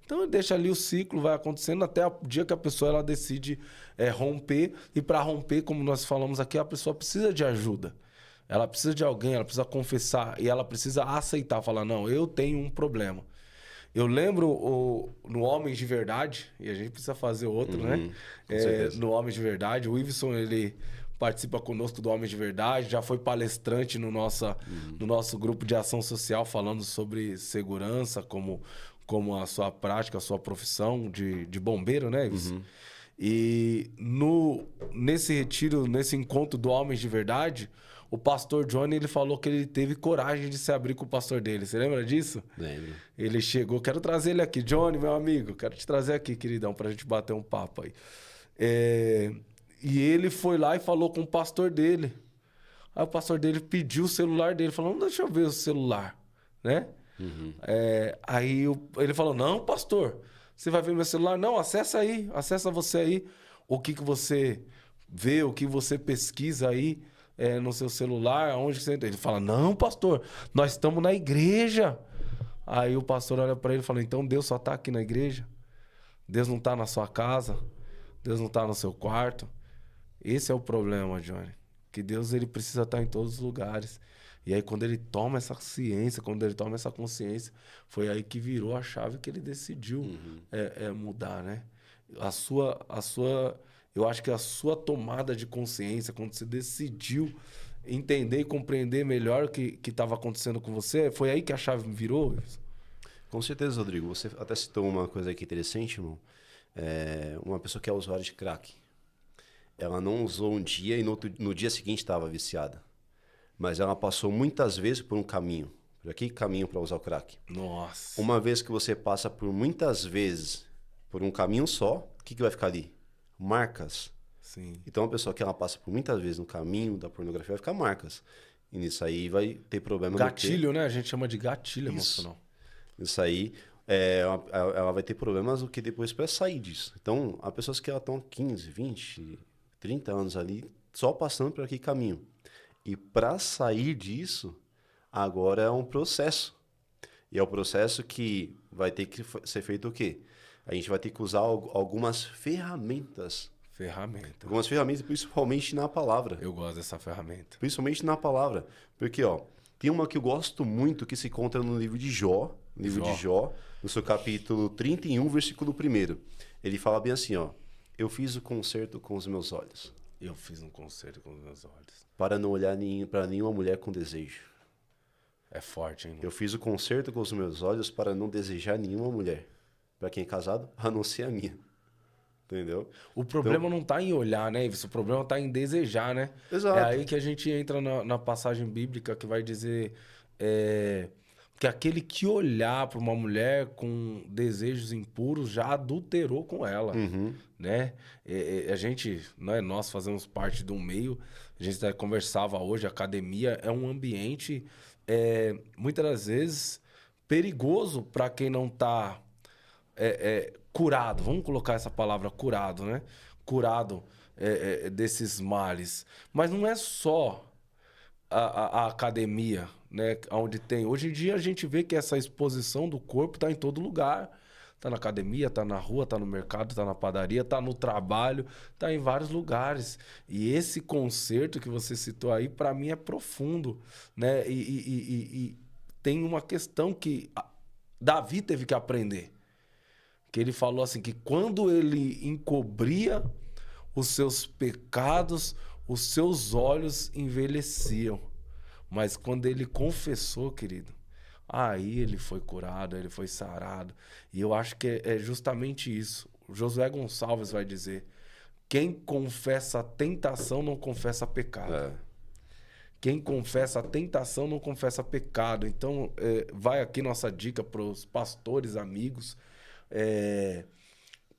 S1: Então ele deixa ali o ciclo, vai acontecendo até o dia que a pessoa ela decide romper. E para romper, como nós falamos aqui, a pessoa precisa de ajuda. Ela precisa de alguém, ela precisa confessar e ela precisa aceitar, falar, não, eu tenho um problema. Eu lembro no Homens de Verdade, e a gente precisa fazer outro, né? No Homens de Verdade, o Iveson, ele participa conosco do Homens de Verdade, já foi palestrante no nosso grupo de ação social, falando sobre segurança, como a sua prática, a sua profissão de bombeiro, né, Iveson? E nesse retiro, nesse encontro do Homens de Verdade, o pastor Johnny, ele falou que ele teve coragem de se abrir com o pastor dele. Você lembra disso?
S2: Lembro.
S1: Ele chegou, quero trazer ele aqui. Johnny, meu amigo, quero te trazer aqui, queridão, pra gente bater um papo aí. E ele foi lá e falou com o pastor dele. Aí o pastor dele pediu o celular dele, falou, não, deixa eu ver o celular, né? Aí ele falou, não, pastor, você vai ver meu celular? Não, acessa você aí. O que você vê, o que você pesquisa aí. No seu celular, aonde você entra? Ele fala, não, pastor, nós estamos na igreja. Aí o pastor olha para ele e fala, então Deus só está aqui na igreja? Deus não está na sua casa? Deus não está no seu quarto? Esse é o problema, Johnny. Que Deus ele precisa estar em todos os lugares. E aí quando ele toma essa ciência, quando ele toma essa consciência, foi aí que virou a chave que ele decidiu mudar, né? Eu acho que a sua tomada de consciência, quando você decidiu entender e compreender melhor o que estava acontecendo com você, foi aí que a chave virou?
S2: Com certeza, Rodrigo. Você até citou uma coisa aqui interessante, irmão. Uma pessoa que é usuária de crack. Ela não usou um dia e no dia seguinte estava viciada. Mas ela passou muitas vezes por um caminho. Por aqui, caminho para usar o crack.
S1: Nossa.
S2: Uma vez que você passa por muitas vezes por um caminho só, o que vai ficar ali? Marcas.
S1: Sim.
S2: Então, uma pessoa que ela passa por muitas vezes no caminho da pornografia vai ficar marcas. E nisso aí vai ter problema.
S1: Gatilho, né? A gente chama de gatilho emocional.
S2: Isso aí, ela vai ter problemas o que depois para sair disso. Então, há pessoas que estão 15, 20, 30 anos ali só passando por aquele caminho. E para sair disso, agora é um processo. E é o processo que vai ter que ser feito o quê? A gente vai ter que usar algumas ferramentas. Algumas ferramentas, principalmente na palavra.
S1: Eu gosto dessa ferramenta.
S2: Principalmente na palavra. Porque, tem uma que eu gosto muito que se encontra no livro de Jó. No seu capítulo 31, versículo 1. Ele fala bem assim, eu fiz o concerto com os meus olhos.
S1: Eu fiz um concerto com os meus olhos.
S2: Para não olhar para nenhuma mulher com desejo.
S1: É forte, hein?
S2: Eu fiz o concerto com os meus olhos para não desejar nenhuma mulher. Para quem é casado, a não ser a minha. Entendeu?
S1: O problema não está em olhar, né, Ives? O problema está em desejar, né?
S2: Exato.
S1: É aí que a gente entra na passagem bíblica que vai dizer que aquele que olhar para uma mulher com desejos impuros já adulterou com ela, né? A gente, nós fazemos parte de um meio, a gente até conversava hoje, a academia é um ambiente, muitas das vezes, perigoso para quem não está... curado, vamos colocar essa palavra curado, né? Curado desses males. Mas não é só a academia, né? Onde tem. Hoje em dia a gente vê que essa exposição do corpo está em todo lugar. Está na academia, está na rua, está no mercado, está na padaria, está no trabalho, está em vários lugares. E esse conceito que você citou aí, para mim, é profundo, né? E tem uma questão que Davi teve que aprender. Que ele falou assim, que quando ele encobria os seus pecados, os seus olhos envelheciam. Mas quando ele confessou, querido, Aí ele foi curado, ele foi sarado. E eu acho que é justamente isso. O Josué Gonçalves vai dizer: quem confessa a tentação não confessa pecado.
S2: É.
S1: Quem confessa a tentação não confessa pecado. Então, vai aqui nossa dica para os pastores, amigos,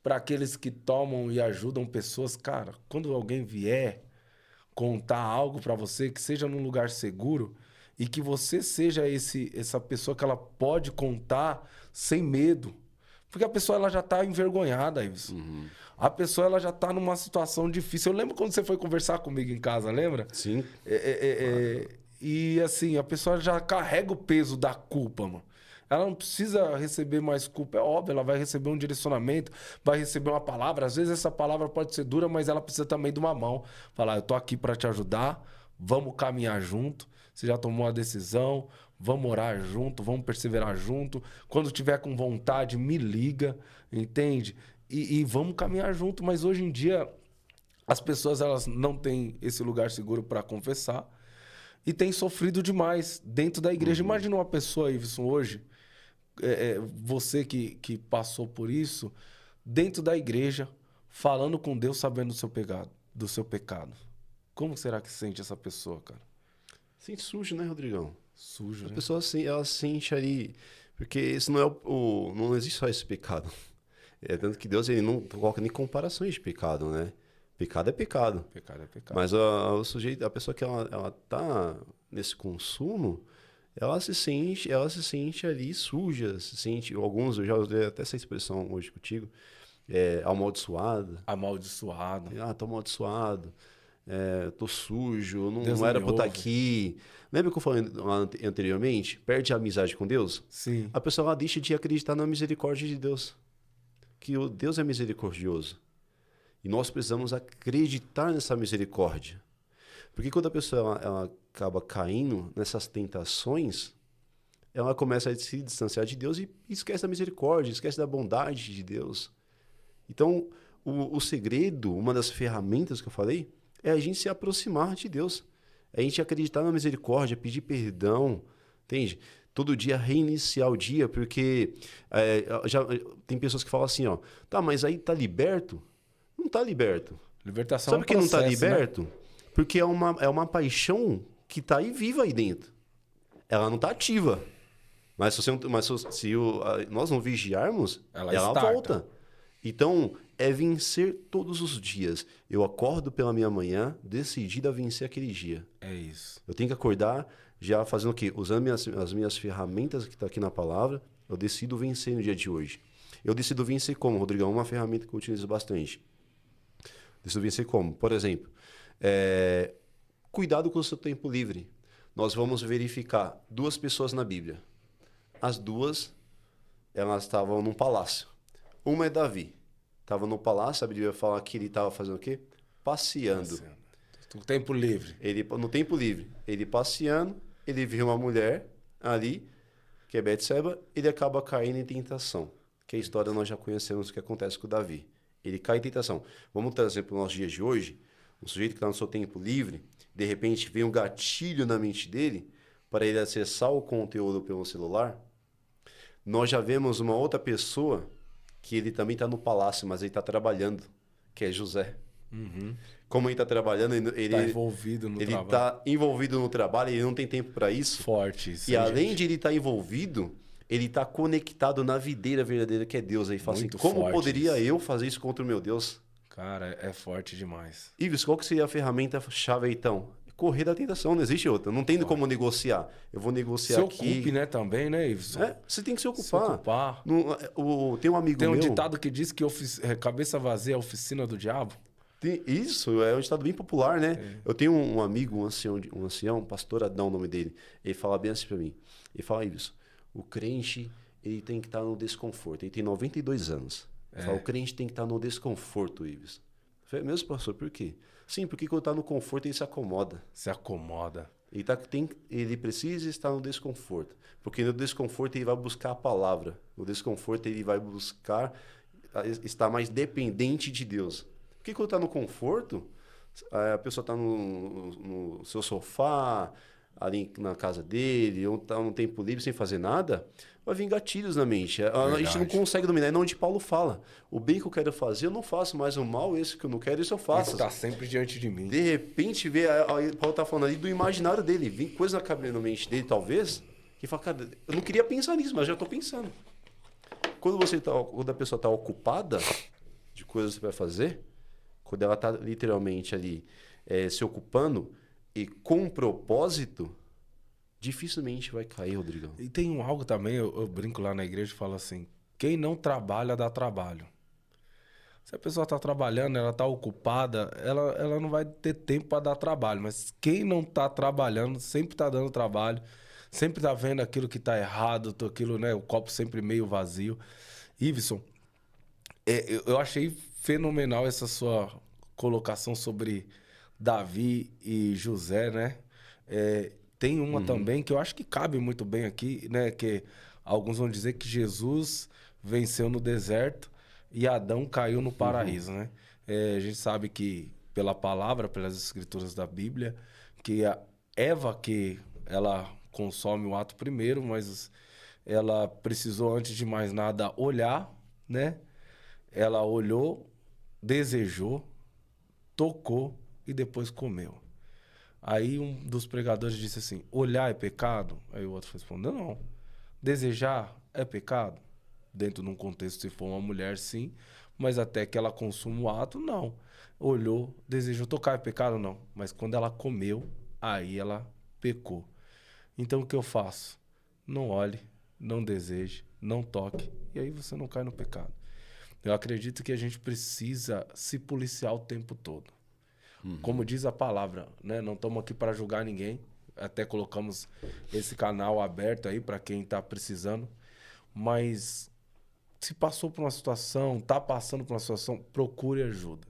S1: para aqueles que tomam e ajudam pessoas. Cara, quando alguém vier contar algo para você, que seja num lugar seguro e que você seja essa pessoa que ela pode contar sem medo. Porque a pessoa ela já tá envergonhada, Ives. A pessoa ela já tá numa situação difícil. Eu lembro quando você foi conversar comigo em casa, lembra?
S2: Sim.
S1: E assim, a pessoa já carrega o peso da culpa, mano. Ela não precisa receber mais culpa, é óbvio, ela vai receber um direcionamento, vai receber uma palavra. Às vezes essa palavra pode ser dura, mas ela precisa também de uma mão. Falar, eu tô aqui para te ajudar, vamos caminhar junto. Você já tomou a decisão, vamos orar junto, vamos perseverar junto. Quando tiver com vontade, me liga, entende? E vamos caminhar junto. Mas hoje em dia, as pessoas elas não têm esse lugar seguro para confessar e têm sofrido demais dentro da igreja. Imagina uma pessoa, Iveson, hoje, você que passou por isso, dentro da igreja, falando com Deus, sabendo do seu pecado. Como será que se sente essa pessoa, cara?
S2: Sente sujo, né, Rodrigão?
S1: Sujo, né?
S2: A pessoa, assim, ela sente ali... Porque isso não é não existe só esse pecado. Tanto que Deus ele não coloca nem comparações de pecado, né? Pecado é pecado.
S1: Pecado é pecado.
S2: Mas o sujeito, a pessoa que ela tá nesse consumo, ela se sente ali suja, se sente... Alguns, eu já usei até essa expressão hoje contigo, amaldiçoada.
S1: Amaldiçoado.
S2: Tô amaldiçoado. Tô sujo,
S1: Deus
S2: não era
S1: me
S2: pra estar
S1: ouve.
S2: aqui. Lembra que eu falei anteriormente? Perde a amizade com Deus?
S1: Sim.
S2: A pessoa ela deixa de acreditar na misericórdia de Deus. Que o Deus é misericordioso. E nós precisamos acreditar nessa misericórdia. Porque quando a pessoa ela acaba caindo nessas tentações, ela começa a se distanciar de Deus e esquece da misericórdia, esquece da bondade de Deus. Então, o segredo, uma das ferramentas que eu falei, é a gente se aproximar de Deus. É a gente acreditar na misericórdia, pedir perdão, entende? Todo dia reiniciar o dia, porque já tem pessoas que falam assim, ó, tá, mas aí tá liberto? Não tá liberto.
S1: Libertação
S2: Sabe
S1: é um
S2: por que não tá
S1: processo,
S2: liberto? Né? Porque é uma paixão que tá aí viva aí dentro. Ela não tá ativa. Mas se nós não vigiarmos, ela volta. Então, é vencer todos os dias. Eu acordo pela minha manhã, decidido a vencer aquele dia.
S1: É isso.
S2: Eu tenho que acordar já fazendo o quê? Usando as minhas ferramentas que estão aqui na palavra, eu decido vencer no dia de hoje. Eu decido vencer como, Rodrigão? Uma ferramenta que eu utilizo bastante. Decido vencer como? Por exemplo, cuidado com o seu tempo livre. Nós vamos verificar 2 pessoas na Bíblia. As 2, elas estavam num palácio. Uma é Davi. Estava no palácio, a Bíblia fala que ele estava fazendo o quê? Passeando.
S1: No tempo livre.
S2: No tempo livre. Ele passeando, ele viu uma mulher ali, que é Betseba, ele acaba caindo em tentação. Que a história nós já conhecemos o que acontece com Davi. Ele cai em tentação. Vamos trazer para os nossos dias de hoje, um sujeito que está no seu tempo livre, de repente vem um gatilho na mente dele para ele acessar o conteúdo pelo celular. Nós já vemos uma outra pessoa que ele também está no palácio, mas ele está trabalhando, que é José.
S1: Uhum.
S2: Como ele está trabalhando, ele
S1: está envolvido no trabalho.
S2: Ele está envolvido no trabalho, ele não tem tempo para isso.
S1: Forte.
S2: E além de ele estar envolvido, ele está conectado na videira verdadeira que é Deus. Aí fala assim, como poderia eu fazer isso contra o meu Deus?
S1: Cara, é forte demais.
S2: Ives, qual que seria a ferramenta-chave aí, então? Correr da tentação, não existe outra. Não tem como negociar. Eu vou negociar aqui.
S1: Se ocupe, né, também, né, Ives?
S2: Você tem que se ocupar.
S1: Se ocupar.
S2: Tem um amigo meu...
S1: Tem um ditado que diz que cabeça vazia é a oficina do diabo.
S2: Isso, é um ditado bem popular, né? Eu tenho um amigo, um ancião, pastor Adão, o nome dele. Ele fala bem assim pra mim. Ele fala, Ives, o crente ele tem que estar no desconforto. Ele tem 92 anos. Ele fala, o crente tem que estar no desconforto, Ives. Eu falei, mesmo, pastor, por quê? Sim, porque quando está no conforto, ele se acomoda.
S1: Se acomoda.
S2: Ele precisa estar no desconforto. Porque no desconforto ele vai buscar a palavra. No desconforto ele vai buscar estar mais dependente de Deus. Porque quando está no conforto, a pessoa está no seu sofá, ali na casa dele, ou tá um tempo livre sem fazer nada, vai vir gatilhos na mente. A gente não consegue dominar. É onde Paulo fala. O bem que eu quero fazer, eu não faço, mas o mal, esse que eu não quero, isso eu faço.
S1: Está sempre diante de mim.
S2: De repente, Paulo tá falando ali do imaginário dele. Vem coisa na cabeça, na mente dele, talvez, que fala, cara, eu não queria pensar nisso, mas já tô pensando. Quando a pessoa tá ocupada de coisas que vai fazer, quando ela tá literalmente ali se ocupando e com propósito, dificilmente vai cair, Rodrigão.
S1: E tem algo também, eu brinco lá na igreja e falo assim, quem não trabalha, dá trabalho. Se a pessoa está trabalhando, ela está ocupada, ela não vai ter tempo para dar trabalho. Mas quem não está trabalhando, sempre está dando trabalho, sempre está vendo aquilo que está errado, aquilo, né, o copo sempre meio vazio. Iveson, eu achei fenomenal essa sua colocação sobre Davi e José, né? Tem uma também que eu acho que cabe muito bem aqui, né? Que alguns vão dizer que Jesus venceu no deserto e Adão caiu no paraíso, né? A gente sabe que pela palavra, pelas escrituras da Bíblia, que a Eva, que ela consome o ato primeiro, mas ela precisou, antes de mais nada, olhar, né? Ela olhou, desejou, tocou e depois comeu. Aí um dos pregadores disse assim, olhar é pecado? Aí o outro respondeu, não. Desejar é pecado? Dentro de um contexto, se for uma mulher, sim. Mas até que ela consuma o ato, não. Olhou, desejou, tocar é pecado? Não. Mas quando ela comeu, aí ela pecou. Então o que eu faço? Não olhe, não deseje, não toque. E aí você não cai no pecado. Eu acredito que a gente precisa se policiar o tempo todo. Como diz a palavra, né? Não estamos aqui para julgar ninguém. Até colocamos esse canal aberto aí para quem está precisando. Mas se passou por uma situação, está passando por uma situação, procure ajuda.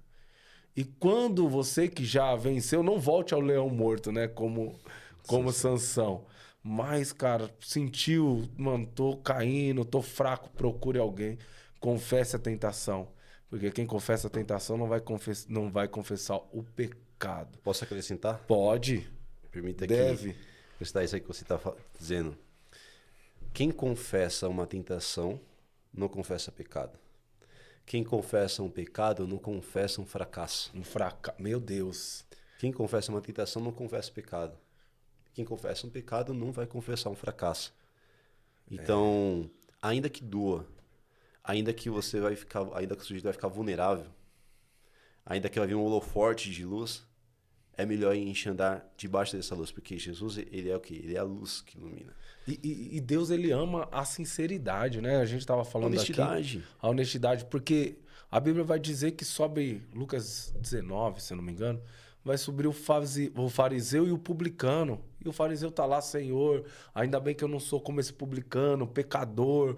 S1: E quando você que já venceu, não volte ao leão morto, né? Como Sansão. Mas, cara, sentiu, mano, tô caindo, tô fraco, procure alguém. Confesse a tentação. Porque quem confessa a tentação não vai confessar o pecado.
S2: Posso acrescentar?
S1: Pode.
S2: Permita
S1: deve.
S2: Acrescentar isso aí que você está dizendo. Quem confessa uma tentação, não confessa pecado. Quem confessa um pecado, não confessa um fracasso.
S1: Meu Deus.
S2: Quem confessa uma tentação, não confessa pecado. Quem confessa um pecado, não vai confessar um fracasso. Então, ainda que doa, ainda que o sujeito vai ficar vulnerável, ainda que vai vir um holoforte de luz, é melhor a gente andar debaixo dessa luz, porque Jesus, ele é o quê? Ele é a luz que ilumina.
S1: E Deus, ele ama a sinceridade, né? A gente estava falando
S2: honestidade.
S1: A honestidade, porque a Bíblia vai dizer que sobe, Lucas 19, se eu não me engano, vai subir o fariseu e o publicano. E o fariseu tá lá, Senhor, ainda bem que eu não sou como esse publicano, pecador,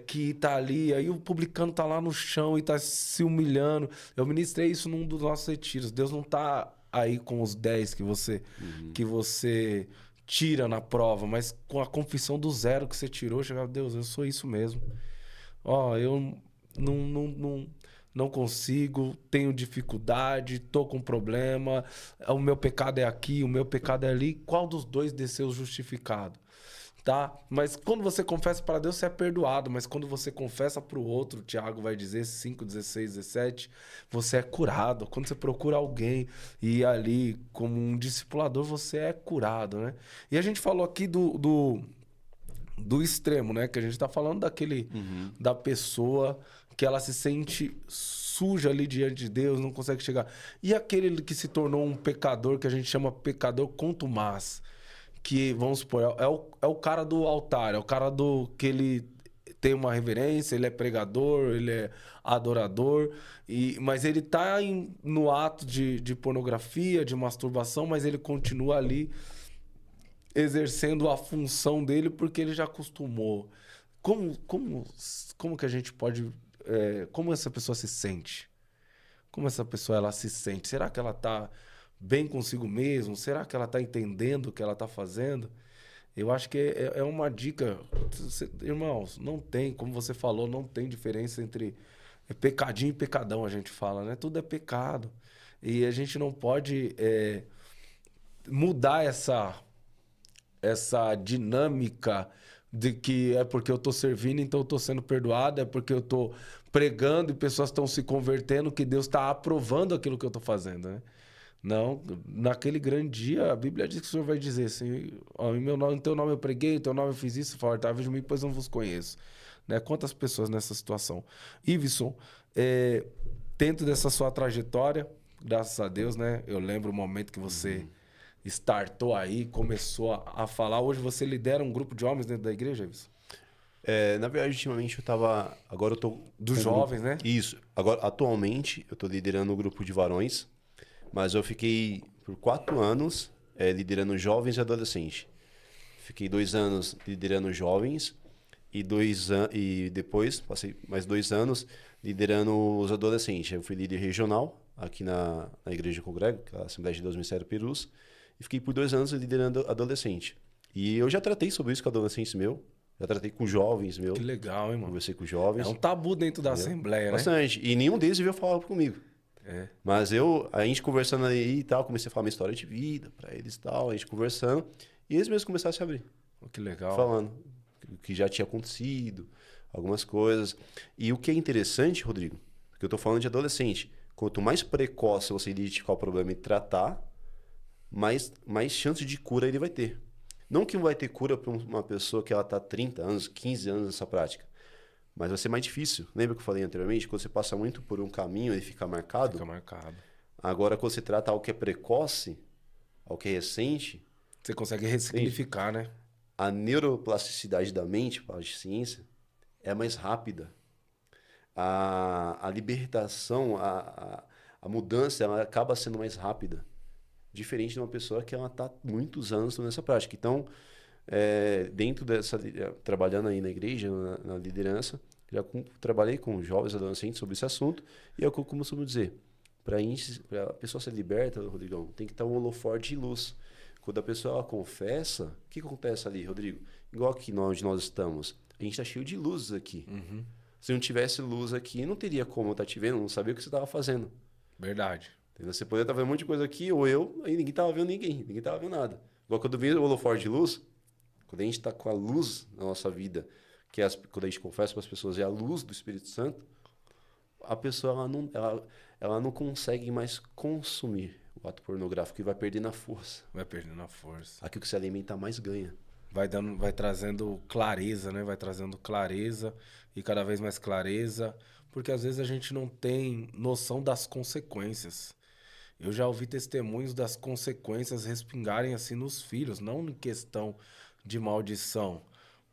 S1: que tá ali. Aí o publicano tá lá no chão e tá se humilhando. Eu ministrei isso num dos nossos retiros. Deus não tá aí com os 10 que você tira na prova, mas com a confissão do 0 que você tirou, chegar, Deus, eu sou isso mesmo. Eu não consigo, tenho dificuldade, tô com problema, o meu pecado é aqui, o meu pecado é ali. Qual dos dois desceu justificado? Tá? Mas quando você confessa para Deus, você é perdoado. Mas quando você confessa para o outro, o Tiago vai dizer 5, 16, 17, você é curado. Quando você procura alguém e ali, como um discipulador, você é curado, né? E a gente falou aqui do extremo, né? Que a gente tá falando da pessoa que ela se sente suja ali diante de Deus, não consegue chegar. E aquele que se tornou um pecador, que a gente chama pecador contumaz, que, vamos supor, é o cara do altar, é o cara que ele tem uma reverência, ele é pregador, ele é adorador, mas ele tá no ato de pornografia, de masturbação, mas ele continua ali exercendo a função dele porque ele já acostumou. Como que a gente pode... como essa pessoa se sente? Como essa pessoa ela se sente? Será que ela está bem consigo mesmo? Será que ela está entendendo o que ela está fazendo? Eu acho que é uma dica. Irmãos, não tem, como você falou, não tem diferença entre pecadinho e pecadão, a gente fala, né? Tudo é pecado. E a gente não pode mudar essa dinâmica de que é porque eu tô servindo, então eu tô sendo perdoado, é porque eu tô pregando e pessoas estão se convertendo, que Deus está aprovando aquilo que eu tô fazendo, né? Não, naquele grande dia, a Bíblia diz que o Senhor vai dizer assim, ó, em teu nome eu preguei, em teu nome eu fiz isso, fala, tá, veja de mim, pois não vos conheço. Né? Quantas pessoas nessa situação? Iveson, dentro dessa sua trajetória, graças a Deus, né? Eu lembro o momento que você startou aí, começou a falar. Hoje você lidera um grupo de homens dentro da igreja, Iveson?
S2: Na verdade, ultimamente eu tava. Agora eu tô.
S1: Dos
S2: com um
S1: jovens,
S2: grupo...
S1: né?
S2: Isso. Agora, atualmente, eu tô liderando um grupo de varões, mas eu fiquei por 4 anos liderando jovens e adolescentes. Fiquei 2 anos liderando jovens e depois passei mais 2 anos liderando os adolescentes. Eu fui líder regional aqui na Igreja Congrego, que é a Assembleia de Deus Ministério Perus, e fiquei por 2 anos liderando adolescente. E eu já tratei sobre isso com adolescentes meu, já tratei com jovens meu,
S1: Que legal, hein, mano?
S2: conversei com jovens.
S1: É um tabu dentro da Assembleia, né?
S2: Bastante. E nenhum deles veio falar comigo.
S1: É.
S2: Mas a gente conversando aí e tal, comecei a falar minha história de vida pra eles e tal, a gente conversando, e eles mesmos começaram a se abrir.
S1: Que legal.
S2: Falando o que já tinha acontecido, algumas coisas. E o que é interessante, Rodrigo, porque eu tô falando de adolescente, quanto mais precoce você identificar o problema e tratar, mais chance de cura ele vai ter. Não que não vai ter cura para uma pessoa que ela tá 30 anos, 15 anos nessa prática, mas vai ser mais difícil. Lembra que eu falei anteriormente? Quando você passa muito por um caminho, ele fica marcado.
S1: Fica marcado.
S2: Agora, quando você trata algo que é precoce, algo que é recente,
S1: Você consegue ressignificar, né?
S2: a neuroplasticidade da mente, para a ciência, é mais rápida. A libertação, a mudança, ela acaba sendo mais rápida. Diferente de uma pessoa que ela está muitos anos nessa prática. Então, dentro dessa... Trabalhando aí na igreja, na liderança, já trabalhei com jovens adolescentes sobre esse assunto, e é o que eu costumo dizer. Para a pessoa ser liberta, Rodrigão, tem que estar um holofote de luz. Quando a pessoa ela confessa, o que acontece ali, Rodrigo? Igual aqui onde nós estamos, a gente está cheio de luzes aqui.
S1: Uhum.
S2: Se não tivesse luz aqui, não teria como eu estar te vendo, não sabia o que você estava fazendo.
S1: Verdade.
S2: Entendeu? Você poderia estar vendo um monte de coisa aqui, ou eu, aí ninguém estava vendo ninguém estava vendo nada. Igual quando vem o holofote de luz, quando a gente está com a luz na nossa vida, que quando a gente confessa para as pessoas, é a luz do Espírito Santo, a pessoa ela não consegue mais consumir o ato pornográfico e vai perdendo a força.
S1: Vai perdendo a força.
S2: Aquilo que se alimenta mais ganha.
S1: Vai trazendo clareza, né? Vai trazendo clareza e cada vez mais clareza, porque às vezes a gente não tem noção das consequências. Eu já ouvi testemunhos das consequências respingarem assim nos filhos, não em questão de maldição,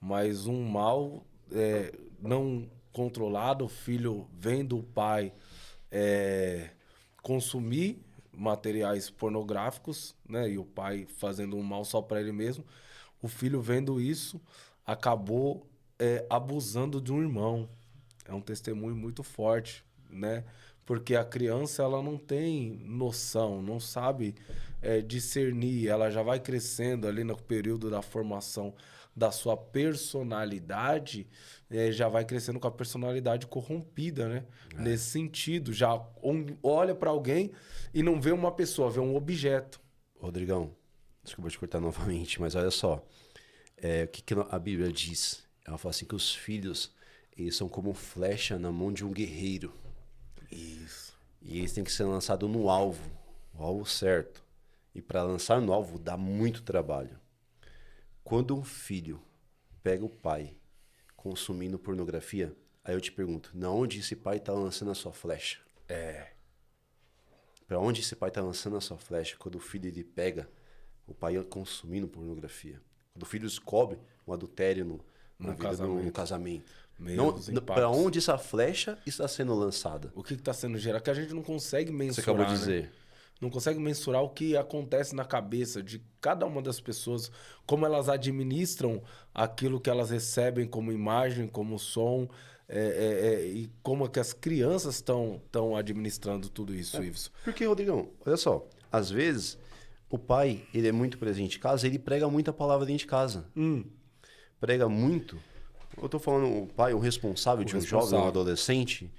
S1: mas um mal não controlado, o filho vendo o pai consumir materiais pornográficos, né? E o pai fazendo um mal só para ele mesmo. O filho vendo isso acabou abusando de um irmão. É um testemunho muito forte, né? Porque a criança ela não tem noção, não sabe discernir. Ela já vai crescendo ali no período da formação da sua personalidade, já vai crescendo com a personalidade corrompida, né? Nesse sentido, já olha para alguém e não vê uma pessoa, vê um objeto.
S2: Rodrigão, desculpa te cortar novamente, mas olha só. O que a Bíblia diz? Ela fala assim que os filhos, eles são como flecha na mão de um guerreiro.
S1: Isso.
S2: E eles têm que ser lançados no alvo, o alvo certo. E para lançar no alvo dá muito trabalho. Quando um filho pega o pai consumindo pornografia, aí eu te pergunto, na onde esse pai está lançando a sua flecha? Para onde esse pai está lançando a sua flecha quando o filho ele pega o pai consumindo pornografia? Quando o filho descobre um adultério no casamento. Para onde essa flecha está sendo lançada?
S1: O que está sendo gerado? Que a gente não consegue mensurar.
S2: Você acabou de dizer.
S1: Né? Não consegue mensurar o que acontece na cabeça de cada uma das pessoas, como elas administram aquilo que elas recebem como imagem, como som, e como é que as crianças estão administrando tudo isso, Iveson.
S2: Porque, Rodrigão, olha só, às vezes o pai ele é muito presente em casa, ele prega muita palavra dentro de casa. Prega muito. Eu tô falando o pai, o responsável de um jovem, um adolescente,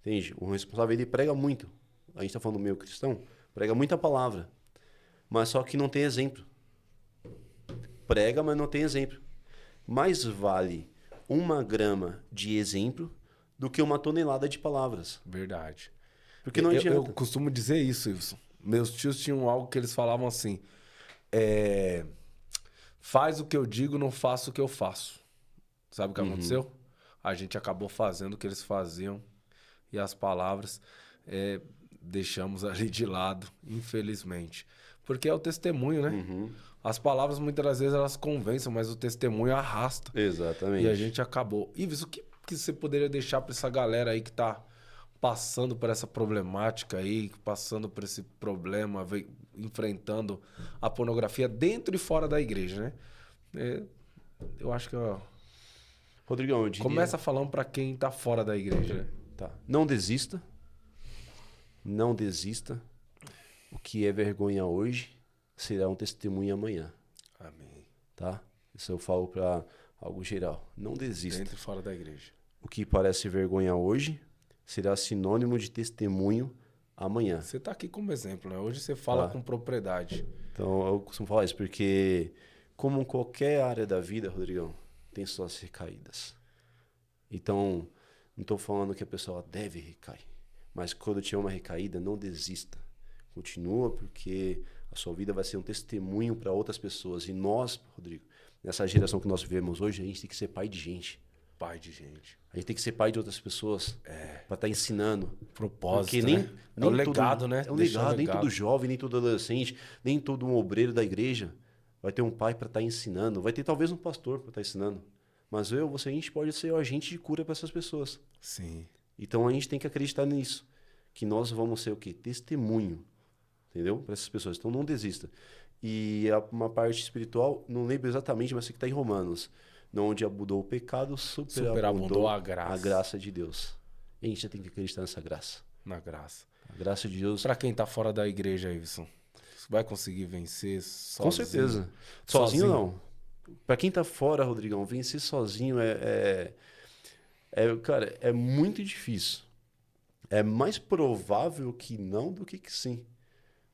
S2: entende? O responsável, ele prega muito. A gente tá falando do meio cristão, prega muita palavra. Mas só que não tem exemplo. prega, mas não tem exemplo. Mais vale 1 grama de exemplo do que 1 tonelada de palavras.
S1: Verdade.
S2: Porque não adianta.
S1: Eu costumo dizer isso, Wilson. Meus tios tinham algo que eles falavam assim: faz o que eu digo, não faço o que eu faço. Sabe o que aconteceu? A gente acabou fazendo o que eles faziam e as palavras deixamos ali de lado, infelizmente. Porque é o testemunho, né? As palavras muitas das vezes elas convencem, mas o testemunho arrasta.
S2: Exatamente.
S1: E a gente acabou. Ives, o que você poderia deixar para essa galera aí que tá passando por essa problemática aí, passando por esse problema, enfrentando a pornografia dentro e fora da igreja, né? Eu acho que...
S2: Rodrigão, eu diria...
S1: Começa falando para quem tá fora da igreja, né?
S2: Tá. Não desista. Não desista. O que é vergonha hoje será um testemunho amanhã.
S1: Amém.
S2: Tá? Isso eu falo para algo geral. Não desista.
S1: Dentro e fora da igreja.
S2: O que parece vergonha hoje será sinônimo de testemunho amanhã.
S1: Você tá aqui como exemplo, né? Hoje você fala com propriedade.
S2: Então eu costumo falar isso porque, como qualquer área da vida, Rodrigão, tem suas recaídas. Então, não estou falando que a pessoa deve recair. Mas quando tiver uma recaída, não desista. Continua, porque a sua vida vai ser um testemunho para outras pessoas. E nós, Rodrigo, nessa geração que nós vivemos hoje, a gente tem que ser pai de gente.
S1: Pai de gente.
S2: A gente tem que ser pai de outras pessoas. Para estar ensinando.
S1: Propósito,
S2: porque nem,
S1: né?
S2: nem
S1: É o legado, né?
S2: É um legado. Nem todo jovem, nem todo adolescente, nem todo um obreiro da igreja vai ter um pai para estar ensinando. Vai ter talvez um pastor para estar ensinando. Mas você, a gente pode ser o agente de cura para essas pessoas.
S1: Sim.
S2: Então a gente tem que acreditar nisso. Que nós vamos ser o quê? Testemunho. Entendeu? Para essas pessoas. Então não desista. E uma parte espiritual, não lembro exatamente, mas sei que está em Romanos. Onde abundou o pecado, superabundou a graça de Deus. E a gente já tem que acreditar nessa graça.
S1: Na graça.
S2: A graça de Deus.
S1: Para quem tá fora da igreja, Iveson, vai conseguir vencer sozinho?
S2: Com certeza. Sozinho não. Para quem tá fora, Rodrigão, vencer sozinho cara, é muito difícil. É mais provável que não do que sim.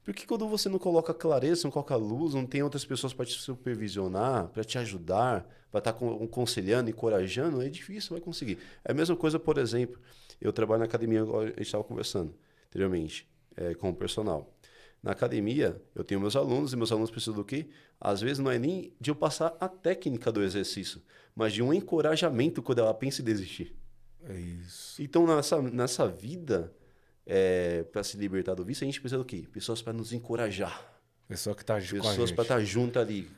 S2: Porque quando você não coloca clareza, não coloca luz, não tem outras pessoas para te supervisionar, para te ajudar, para estar aconselhando, encorajando, é difícil, vai conseguir. É a mesma coisa, por exemplo, eu trabalho na academia, a gente estava conversando anteriormente, com o personal. Na academia, eu tenho meus alunos, e meus alunos precisam do quê? Às vezes não é nem de eu passar a técnica do exercício, mas de um encorajamento quando ela pensa em desistir.
S1: É isso.
S2: Então, nessa vida... para se libertar do vício, a gente precisa do quê? Pessoas para nos encorajar.
S1: Pessoa que tá junto com a gente.
S2: Pessoas para estar junto ali,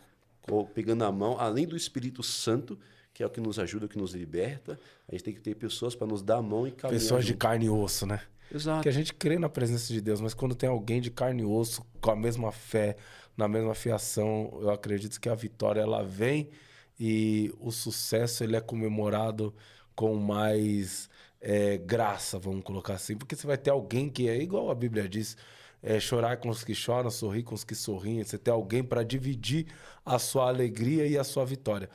S2: pegando a mão, além do Espírito Santo, que é o que nos ajuda, que nos liberta. A gente tem que ter pessoas para nos dar a mão e caminhar.
S1: Pessoas
S2: junto.
S1: de carne e osso, né?
S2: Exato.
S1: Que a gente crê na presença de Deus, mas quando tem alguém de carne e osso, com a mesma fé, na mesma fiação, eu acredito que a vitória ela vem e o sucesso ele é comemorado com mais graça, vamos colocar assim, porque você vai ter alguém que é igual a Bíblia diz, chorar com os que choram, sorrir com os que sorriem, você ter alguém para dividir a sua alegria e a sua vitória.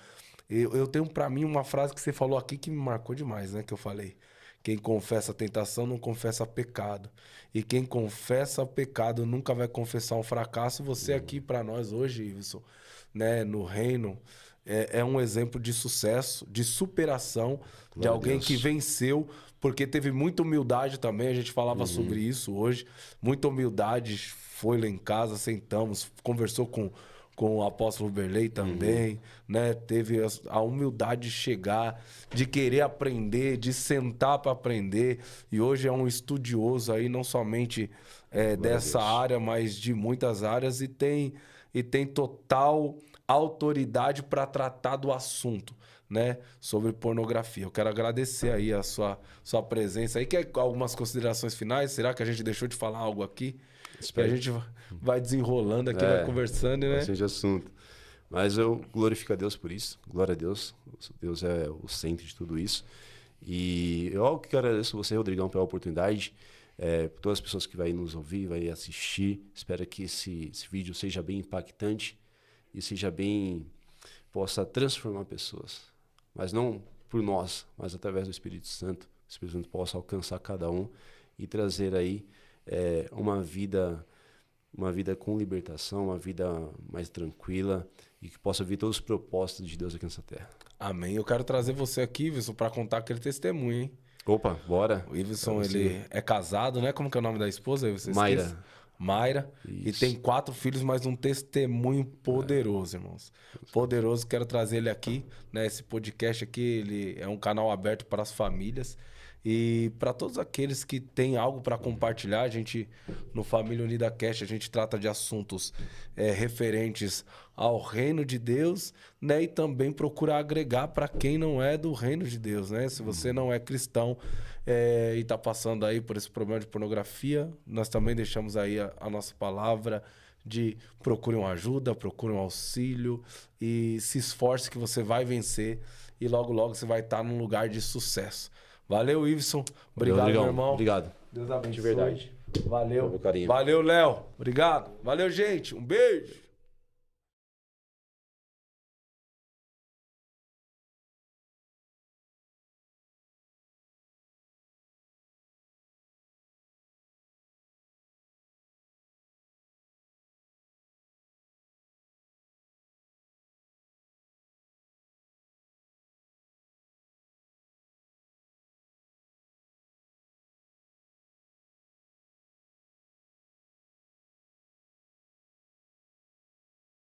S1: Eu tenho para mim uma frase que você falou aqui que me marcou demais, né? Que eu falei: quem confessa a tentação não confessa pecado. E quem confessa o pecado nunca vai confessar um fracasso. Você aqui para nós hoje, Iveson, né, no reino, é um exemplo de sucesso, de superação, de alguém que venceu, porque teve muita humildade também. A gente falava sobre isso hoje. Muita humildade. Foi lá em casa, sentamos, conversou com o apóstolo Berlei também, né? Teve a humildade de chegar, de querer aprender, de sentar para aprender. E hoje é um estudioso aí, não somente dessa área, mas de muitas áreas, e tem total autoridade para tratar do assunto, né? Sobre pornografia. Eu quero agradecer aí a sua presença aí. Quer algumas considerações finais? Será que a gente deixou de falar algo aqui? Que a gente vai desenrolando aqui, vai conversando, né?
S2: Bastante assunto. Mas eu glorifico a Deus por isso. Glória a Deus. Deus é o centro de tudo isso. E eu quero agradecer você, Rodrigão, pela oportunidade. Por todas as pessoas que vão nos ouvir, vão assistir. Espero que esse vídeo seja bem impactante e possa transformar pessoas. Mas não por nós, mas através do Espírito Santo. O Espírito Santo possa alcançar cada um e trazer aí uma vida uma vida com libertação, uma vida mais tranquila e que possa ver todos os propósitos de Deus aqui nessa terra.
S1: Amém. Eu quero trazer você aqui, Iveson, para contar aquele testemunho, hein?
S2: Opa, bora.
S1: O Iveson, ele é casado, né? Como que é o nome da esposa?
S2: Mayra.
S1: Mayra.
S2: Isso.
S1: E tem 4 filhos, mas um testemunho poderoso, irmãos. Poderoso. Quero trazer ele aqui, né? Esse podcast aqui, ele é um canal aberto para as famílias. E para todos aqueles que têm algo para compartilhar, a gente, no Família Unida Cast, a gente trata de assuntos referentes ao reino de Deus, né? E também procura agregar para quem não é do reino de Deus, né? Se você não é cristão e está passando aí por esse problema de pornografia, nós também deixamos aí a nossa palavra de procure uma ajuda, procure um auxílio e se esforce que você vai vencer e logo, logo você vai estar num lugar de sucesso. Valeu, Iveson. Obrigado, meu irmão.
S2: Obrigado.
S1: Deus abençoe.
S2: De verdade.
S1: Valeu.
S2: Meu carinho.
S1: Valeu, Léo. Obrigado. Valeu, gente. Um beijo.